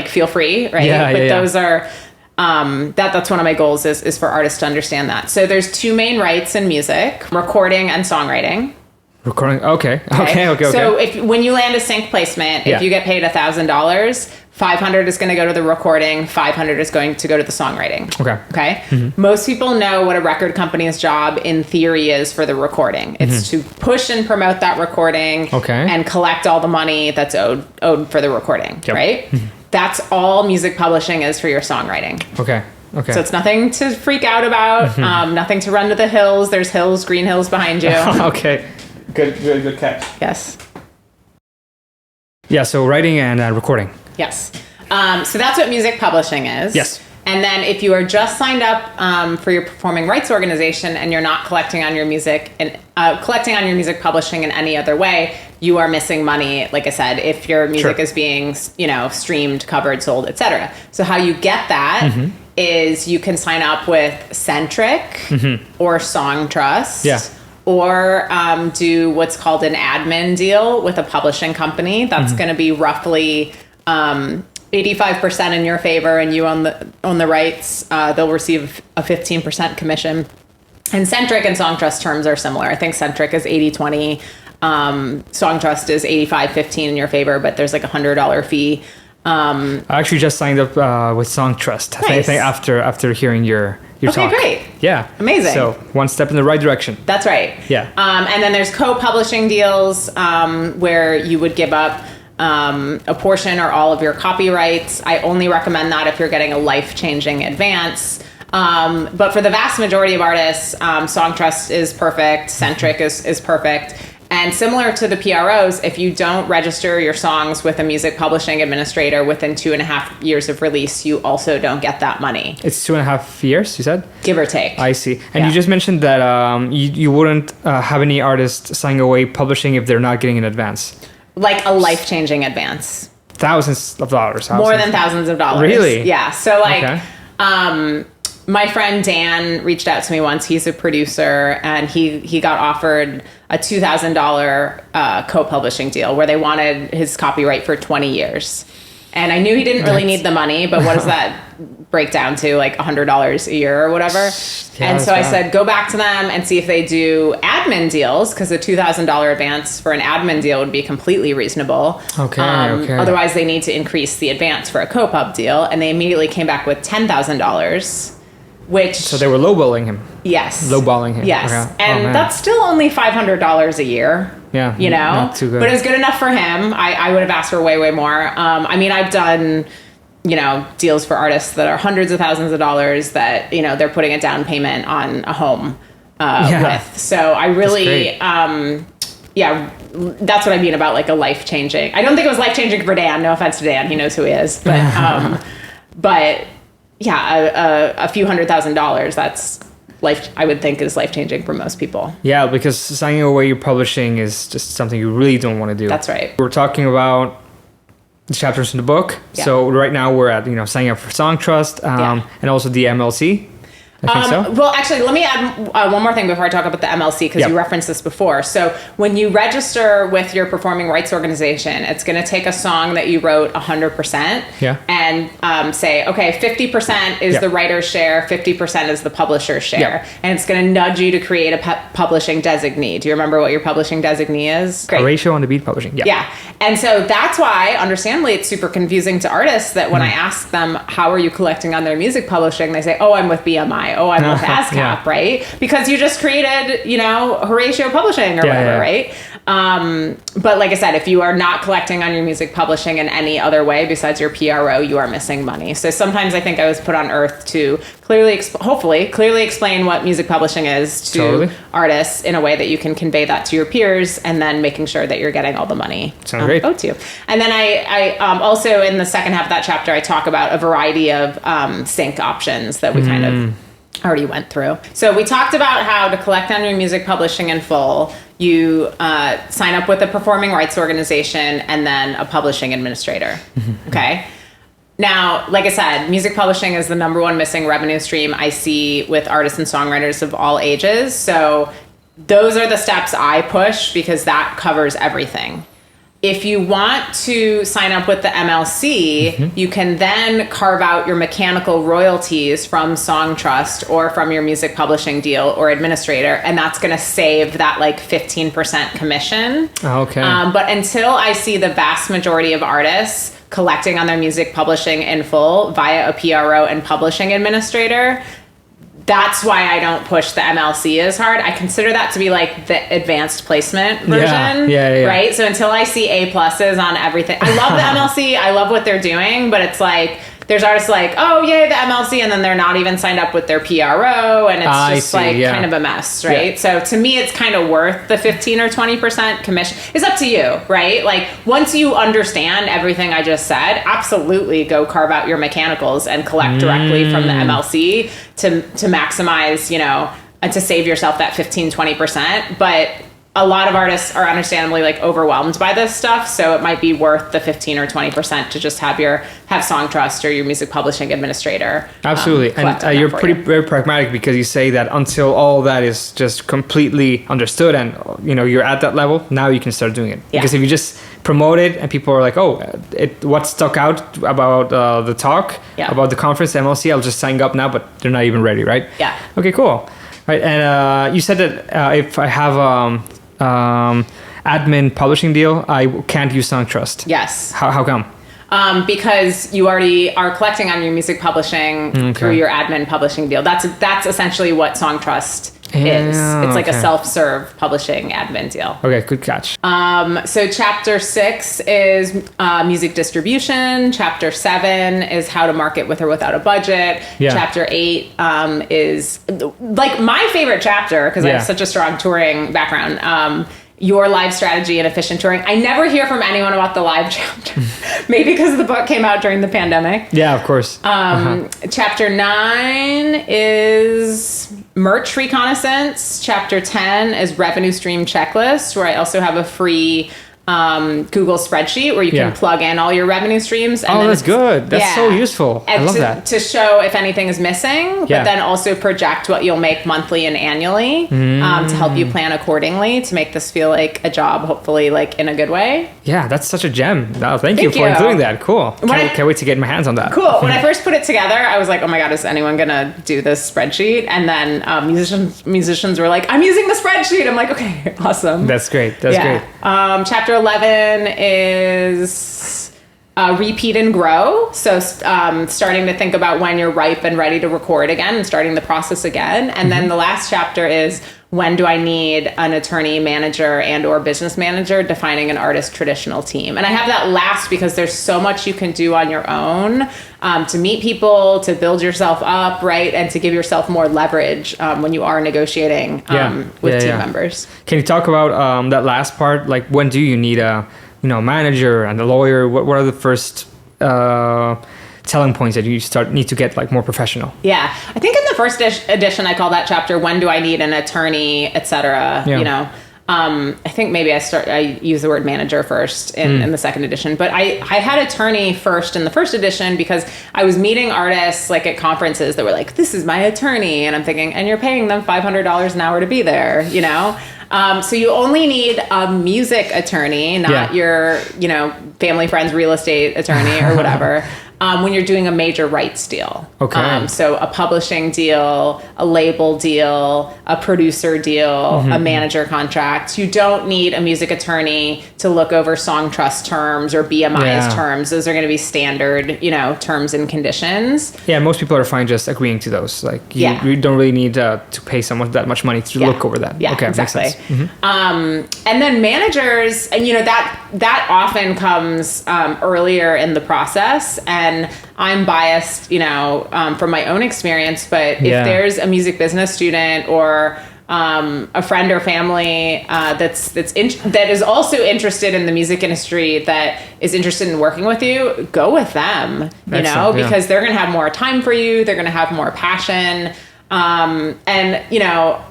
feel free, right? Yeah, but yeah. those are that's one of my goals is for artists to understand that. So there's two main rights in music: recording and songwriting. Recording. Okay. Okay. So when you land a sync placement, Yeah. if you get paid $1,000, $500 is going to go to the recording, $500 is going to go to the songwriting. Okay. Okay. Most people know what a record company's job in theory is for the recording. It's to push and promote that recording. Okay. And collect all the money that's owed for the recording. Yep. Right. That's all music publishing is for your songwriting. Okay. Okay. So it's nothing to freak out about, nothing to run to the hills. There's hills, green hills behind you. Okay. Good catch. Yes. Yeah, so writing and recording. Yes. So that's what music publishing is. Yes. And then if you are just signed up for your performing rights organization and you're not collecting on your music and collecting on your music publishing in any other way, you are missing money. Like I said, if your music Sure. is being, streamed, covered, sold, etc. So how you get that is you can sign up with Centric or Songtrust. Yeah. Or do what's called an admin deal with a publishing company. That's going to be roughly 85% in your favor, and you own the rights. They'll receive a 15% commission. And Centric and Songtrust terms are similar. I think Centric is 80-20. Songtrust is 85-15 in your favor, but there's like a $100 fee. I actually just signed up with Songtrust. I Nice. think after hearing your Okay, talk. great. Yeah. Amazing. So one step in the right direction. That's right. Yeah. And then there's co-publishing deals where you would give up a portion or all of your copyrights. I only recommend that if you're getting a life-changing advance. But for the vast majority of artists, Songtrust is perfect. Centric is perfect. And similar to the PROs, if you don't register your songs with a music publishing administrator within 2.5 years of release, you also don't get that money, It's 2.5 years, you said? give or take. I see. And Yeah. you just mentioned that you wouldn't have any artists signing away publishing if they're not getting an advance. Like a life-changing advance. Thousands of dollars. More than thousands of dollars. Really? Yeah. So like, Okay. my friend Dan reached out to me once. He's a producer, and he got offered a $2,000 co-publishing deal where they wanted his copyright for 20 years. And I knew he didn't really need the money, but what does that break down to? Like $100 a year or whatever. Yeah, and so I that's bad. said, go back to them and see if they do admin deals, because a $2,000 advance for an admin deal would be completely reasonable. Okay, okay. Otherwise, they need to increase the advance for a co-pub deal. And they immediately came back with $10,000, which... So they were lowballing him. Yes. Lowballing him. Yes. Okay. Oh, And man. that's still only $500 a year. Yeah, You know? not too good. But it was good enough for him. I would have asked for way, way more. I mean, I've done, deals for artists that are hundreds of thousands of dollars that, they're putting a down payment on a home with. So I really, that's what I mean about like a life-changing. I don't think it was life-changing for Dan. No offense to Dan. He knows who he is. But yeah, a few $100,000, that's life, I would think, is life-changing for most people. Yeah, because signing away your publishing is just something you really don't want to do. That's right. We're talking about the chapters in the book. Yeah. So right now we're at, signing up for Songtrust and also the MLC. I think so. Well, actually, let me add one more thing before I talk about the MLC, because Yep. you referenced this before. So when you register with your performing rights organization, it's going to take a song that you wrote 100% Yeah. and say, okay, 50% is Yeah. the writer's share, 50% is the publisher's share. Yeah. And it's going to nudge you to create a publishing designee. Do you remember what your publishing designee is? Great. Horatio on the Beat Publishing. Yeah. Yeah. And so that's why, understandably, it's super confusing to artists that when I ask them, how are you collecting on their music publishing? They say, oh, I'm with BMI. Oh, I'm with ASCAP, Yeah. right? Because you just created, Horatio Publishing or Yeah, whatever, yeah. right? But like I said, if you are not collecting on your music publishing in any other way besides your PRO, you are missing money. So sometimes I think I was put on earth to hopefully clearly explain what music publishing is to Totally. artists in a way that you can convey that to your peers, and then making sure that you're getting all the money Sounds great. owed to you. And then I also, in the second half of that chapter, I talk about a variety of sync options that we kind of already went through. So we talked about how to collect on your music publishing in full. You sign up with a performing rights organization and then a publishing administrator. Okay. Now, like I said, music publishing is the number one missing revenue stream I see with artists and songwriters of all ages. So those are the steps I push, because that covers everything. If you want to sign up with the MLC, you can then carve out your mechanical royalties from Songtrust or from your music publishing deal or administrator, and that's going to save that like 15% commission. Okay. But until I see the vast majority of artists collecting on their music publishing in full via a PRO and publishing administrator, that's why I don't push the MLC as hard. I consider that to be like the advanced placement version, Yeah. right? So until I see A pluses on everything, I love the MLC. I love what they're doing, but it's like there's artists like, oh yay, the MLC, and then they're not even signed up with their PRO, and it's just kind of a mess, right? Yeah. So to me, it's kind of worth the 15 or 20% commission. It's up to you, right? Like once you understand everything I just said, absolutely go carve out your mechanicals and collect directly from the MLC to maximize, you know, and to save yourself that 15-20%. But a lot of artists are understandably like overwhelmed by this stuff, so it might be worth the 15 or 20% to just have Songtrust or your music publishing administrator. Absolutely, and you're very pragmatic, because you say that until all that is just completely understood and you know you're at that level, now you can start doing it. Yeah. Because if you just promote it and people are like, oh, what stuck out about the talk, about the conference, MLC, I'll just sign up now, but they're not even ready, right? Yeah. Okay, cool. Right, and you said that if I have admin publishing deal, I can't use Songtrust. Yes. How come? Because you already are collecting on your music publishing through your admin publishing deal. That's essentially what Songtrust is. It's like a self-serve publishing admin deal. Okay, good catch. So chapter 6 is music distribution. Chapter 7 is how to market with or without a budget. Yeah. Chapter 8 is like my favorite chapter, because I have such a strong touring background. Your live strategy and efficient touring. I never hear from anyone about the live chapter. Maybe because the book came out during the pandemic. Yeah, of course. Chapter 9 is merch reconnaissance. Chapter 10 is revenue stream checklist, where I also have a free Google spreadsheet where you can plug in all your revenue streams. And that's good. That's so useful. I love that. To show if anything is missing, but then also project what you'll make monthly and annually to help you plan accordingly, to make this feel like a job, hopefully like in a good way. Yeah, that's such a gem. Thank you for including that. Cool. Can't wait to get my hands on that. Cool. When I first put it together, I was like, oh my God, is anyone going to do this spreadsheet? And then musicians were like, I'm using the spreadsheet. I'm like, okay, awesome. That's great. That's great. Chapter 11 is repeat and grow. So starting to think about when you're ripe and ready to record again and starting the process again. And then the last chapter is, when do I need an attorney, manager, and or business manager, defining an artist traditional team. And I have that last because there's so much you can do on your own to meet people, to build yourself up, right? And to give yourself more leverage when you are negotiating with team members. Can you talk about that last part? Like, when do you need a manager and a lawyer? What are the first selling points that you need to get like more professional? Yeah, I think in the first edition, I call that chapter, when do I need an attorney, etc. Yeah. I think maybe I use the word manager first in the second edition, but I had attorney first in the first edition because I was meeting artists like at conferences that were like, this is my attorney. And I'm thinking, and you're paying them $500 an hour to be there, So you only need a music attorney, not your, family, friends, real estate attorney or whatever. When you're doing a major rights deal. Okay. So a publishing deal, a label deal, a producer deal, a manager contract. You don't need a music attorney to look over Songtrust terms or BMI's terms. Those are going to be standard, terms and conditions. Yeah, most people are fine just agreeing to those. Like you don't really need to pay someone that much money to look over that. Yeah, okay, exactly. Makes sense. And then managers, and that often comes earlier in the process. And I'm biased, from my own experience, but if there's a music business student or a friend or family that is also interested in the music industry, that is interested in working with you, go with them, because they're going to have more time for you. They're going to have more passion. A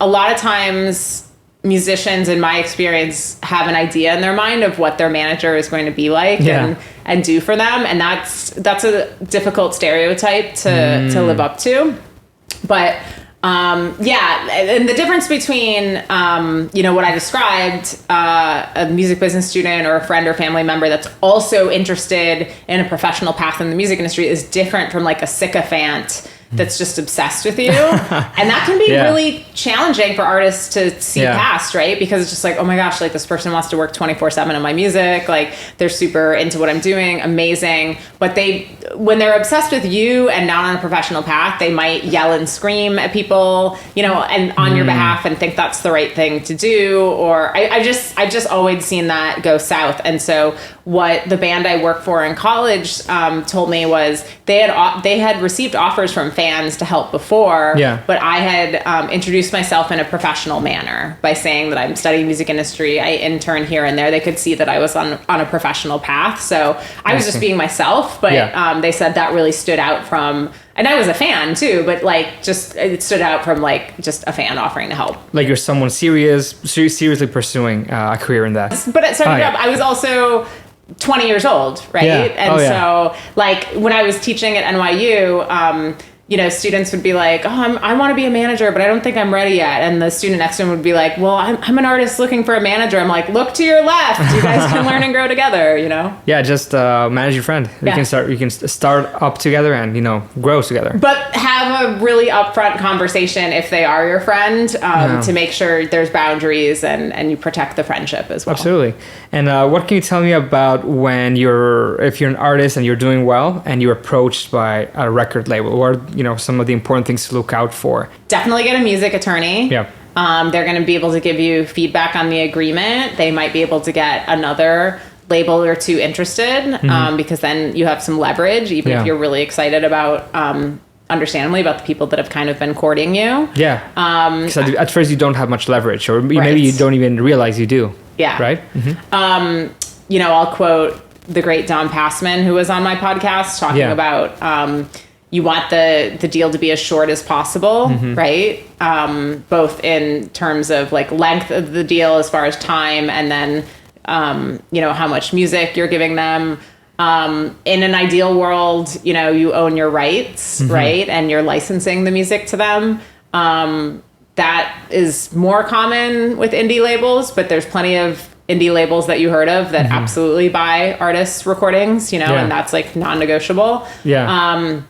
lot of times musicians, in my experience, have an idea in their mind of what their manager is going to be like and do for them. And that's a difficult stereotype to live up to. But and the difference between, what I described, a music business student or a friend or family member that's also interested in a professional path in the music industry is different from like a sycophant that's just obsessed with you. And that can be really challenging for artists to see past, right? Because it's just like, oh my gosh, like this person wants to work 24/7 on my music. Like they're super into what I'm doing. Amazing. But when they're obsessed with you and not on a professional path, they might yell and scream at people, and on your behalf and think that's the right thing to do. Or I've just always seen that go south. And so what the band I worked for in college told me was they had received offers from fans to help before, but I had introduced myself in a professional manner by saying that I'm studying music industry. I intern here and there. They could see that I was on a professional path. So I was just being myself, but they said that really stood out from, and I was a fan too, but like just it stood out from like just a fan offering to help. Like you're someone seriously pursuing a career in that. But it started up, I was also 20 years old, right? And so like when I was teaching at NYU, you know, students would be like, oh, I want to be a manager, but I don't think I'm ready yet. And the student next to him would be like, well, I'm an artist looking for a manager. I'm like, look to your left. You guys can learn and grow together, you know? Yeah, just manage your friend. You can start up together and, you know, grow together. But have a really upfront conversation if they are your friend to make sure there's boundaries and you protect the friendship as well. Absolutely. And what can you tell me about if you're an artist and you're doing well and you're approached by a record label? What are, you know, some of the important things to look out for? Definitely get a music attorney. Yeah. They're going to be able to give you feedback on the agreement. They might be able to get another label or two interested because then you have some leverage, even if you're really excited about, understandably, about the people that have kind of been courting you. Yeah. Because at first you don't have much leverage, or maybe you don't even realize you do. Yeah. Right? Mm-hmm. You know, I'll quote the great Don Passman, who was on my podcast, talking about you want the deal to be as short as possible, right? Both in terms of like length of the deal as far as time, and then you know, how much music you're giving them. In an ideal world, you know, you own your rights, right? And you're licensing the music to them. That is more common with indie labels, but there's plenty of indie labels that you heard of that absolutely buy artists' recordings, you know, and that's like non-negotiable. Yeah.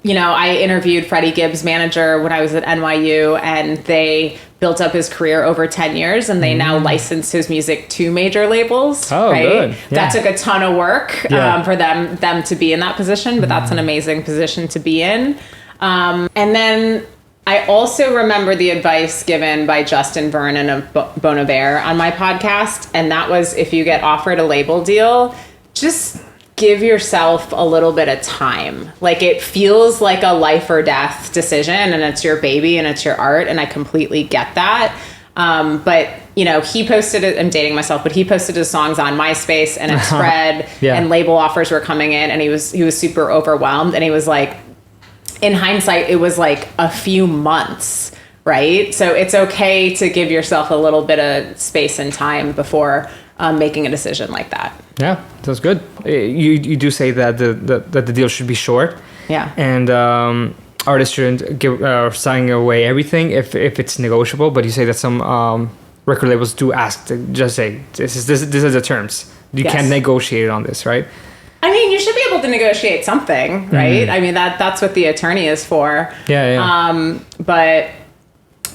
You know, I interviewed Freddie Gibbs' manager when I was at NYU, and they built up his career over 10 years, and they now license his music to major labels. Oh, right? good. Yeah. That took a ton of work for them to be in that position, but that's an amazing position to be in. And then I also remember the advice given by Justin Vernon of Bon Iver on my podcast, and that was, if you get offered a label deal, just give yourself a little bit of time. Like, it feels like a life or death decision, and it's your baby and it's your art, and I completely get that. But, you know, he posted it, I'm dating myself, but he posted his songs on MySpace, and it spread, and label offers were coming in, and he was super overwhelmed, and he was like, in hindsight, it was like a few months, right? So it's okay to give yourself a little bit of space and time before making a decision like that. Yeah, that's good. You do say that the deal should be short. Yeah. And artists shouldn't give signing away everything if it's negotiable. But you say that some record labels do ask to just say this is the terms. You can't negotiate on this, right? I mean, you should be able to negotiate something, right? I mean, that's what the attorney is for. Yeah. But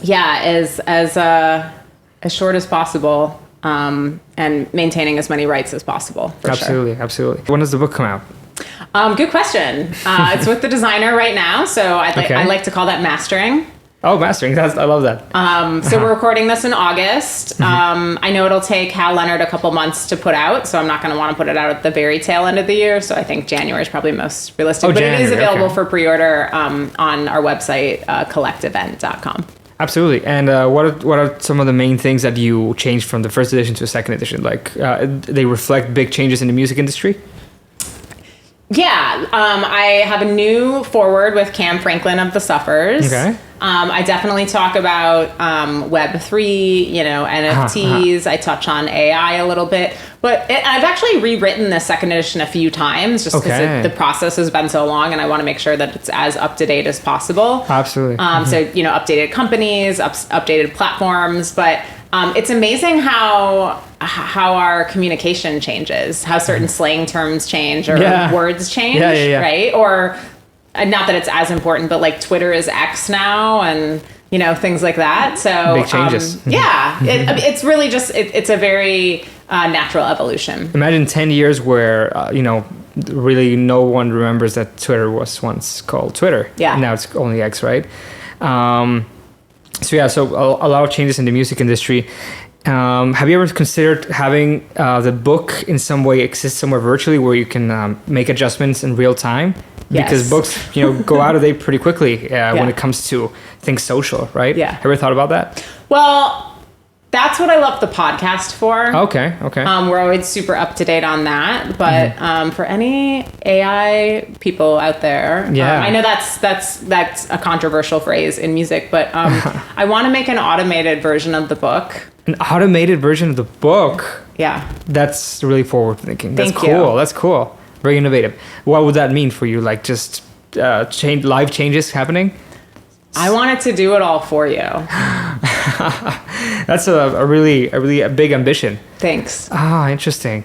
yeah, as short as possible. And maintaining as many rights as possible. Absolutely. When does the book come out? Good question. It's with the designer right now, so I like to call that mastering. Oh, mastering! I love that. So we're recording this in August. I know it'll take Hal Leonard a couple months to put out, so I'm not going to want to put it out at the very tail end of the year. So I think January is probably most realistic. But January, it is available for pre-order on our website, collectevent.com. Absolutely. And what are some of the main things that you changed from the first edition to the second edition? Like, they reflect big changes in the music industry? Yeah. I have a new foreword with Cam Franklin of The Suffers. Okay. I definitely talk about Web3, you know, NFTs. I touch on AI a little bit. But I've actually rewritten the second edition a few times just because the process has been so long, and I want to make sure that it's as up-to-date as possible. Absolutely. So, you know, updated companies, updated platforms. But it's amazing how our communication changes, how certain slang terms change or words change, right? Or not that it's as important, but like Twitter is X now, and you know, things like that. So big changes. It's really just it's a very natural evolution. Imagine 10 years where you know, really no one remembers that Twitter was once called Twitter. Yeah. Now it's only X, right? So a lot of changes in the music industry. Have you ever considered having the book in some way exist somewhere virtually where you can make adjustments in real time? Because Yes. books, go out of date pretty quickly when it comes to things social, right? Yeah. Ever thought about that? Well, that's what I love the podcast for. Okay. We're always super up to date on that. But for any AI people out there, Yeah. I know that's a controversial phrase in music, but I want to make an automated version of the book. An automated version of the book. Yeah. That's really forward thinking. That's Thank cool. you. That's cool. Very innovative. What would that mean for you? Like just live changes happening? I wanted to do it all for you. That's a really big ambition. Thanks. Ah, interesting.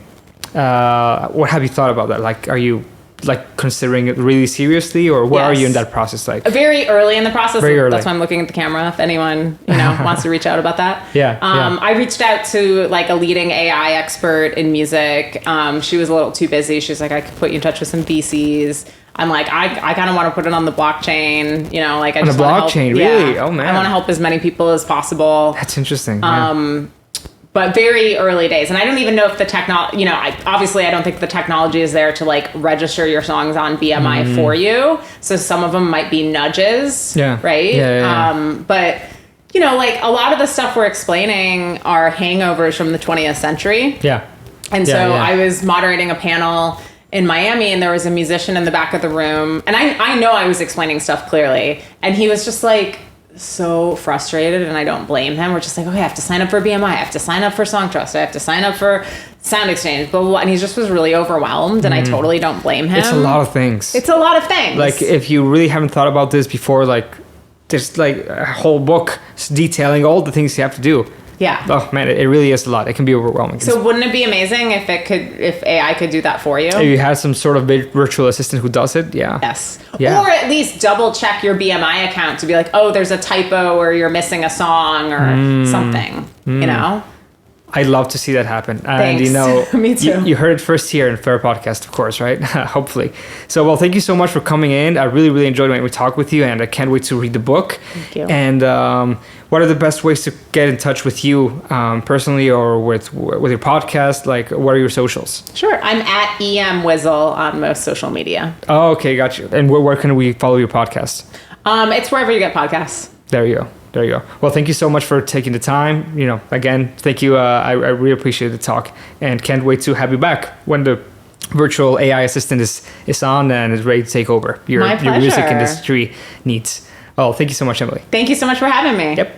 What have you thought about that? Like, are you like considering it really seriously, or where are you in Yes. that process? Like, Very early in the process. Very early. That's why I'm looking at the camera. If anyone wants to reach out about that. Yeah, I reached out to like a leading AI expert in music. She was a little too busy. She's like, I could put you in touch with some VCs. I'm like, I kind of want to put it on the blockchain. Like I On just the wanna help- blockchain, yeah. really? Oh, man. I want to help as many people as possible. that's interesting. Yeah. But very early days, and I don't even know if the technology. Obviously, I don't think the technology is there to like register your songs on BMI for you. So some of them might be nudges. Yeah. Right. Yeah. But like a lot of the stuff we're explaining are hangovers from the 20th century. Yeah. And Yeah, so yeah. I was moderating a panel in Miami, and there was a musician in the back of the room, and I know I was explaining stuff clearly, and he was just like so frustrated, and I don't blame him. We're just like, okay, I have to sign up for BMI, I have to sign up for Songtrust, I have to sign up for Sound Exchange, blah, blah, blah. And he just was really overwhelmed, and I totally don't blame him. It's a lot of things. It's a lot of things. Like, if you really haven't thought about this before, like, there's like a whole book detailing all the things you have to do. yeah. Oh man, it really is a lot. It can be overwhelming. So wouldn't it be amazing if AI could do that for you? if you have some sort of virtual assistant who does it, yeah. Yes. Yeah. Or at least double check your BMI account to be like, oh, there's a typo or you're missing a song or something, I'd love to see that happen. And Thanks. Me too. You heard it first here in Fair Podcast, of course, right? Hopefully. So, well, thank you so much for coming in. I really enjoyed when we talked with you, and I can't wait to read the book. Thank you. And what are the best ways to get in touch with you personally or with your podcast? Like, what are your socials? Sure. I'm at EM Wizzle on most social media. Oh, okay, got you. And where can we follow your podcast? It's wherever you get podcasts. There you go. Well, thank you so much for taking the time. Again, thank you. I really appreciate the talk, and can't wait to have you back when the virtual AI assistant is on and is ready to take over your My music pleasure. industry needs. Well, thank you so much, Emily. Thank you so much for having me. Yep.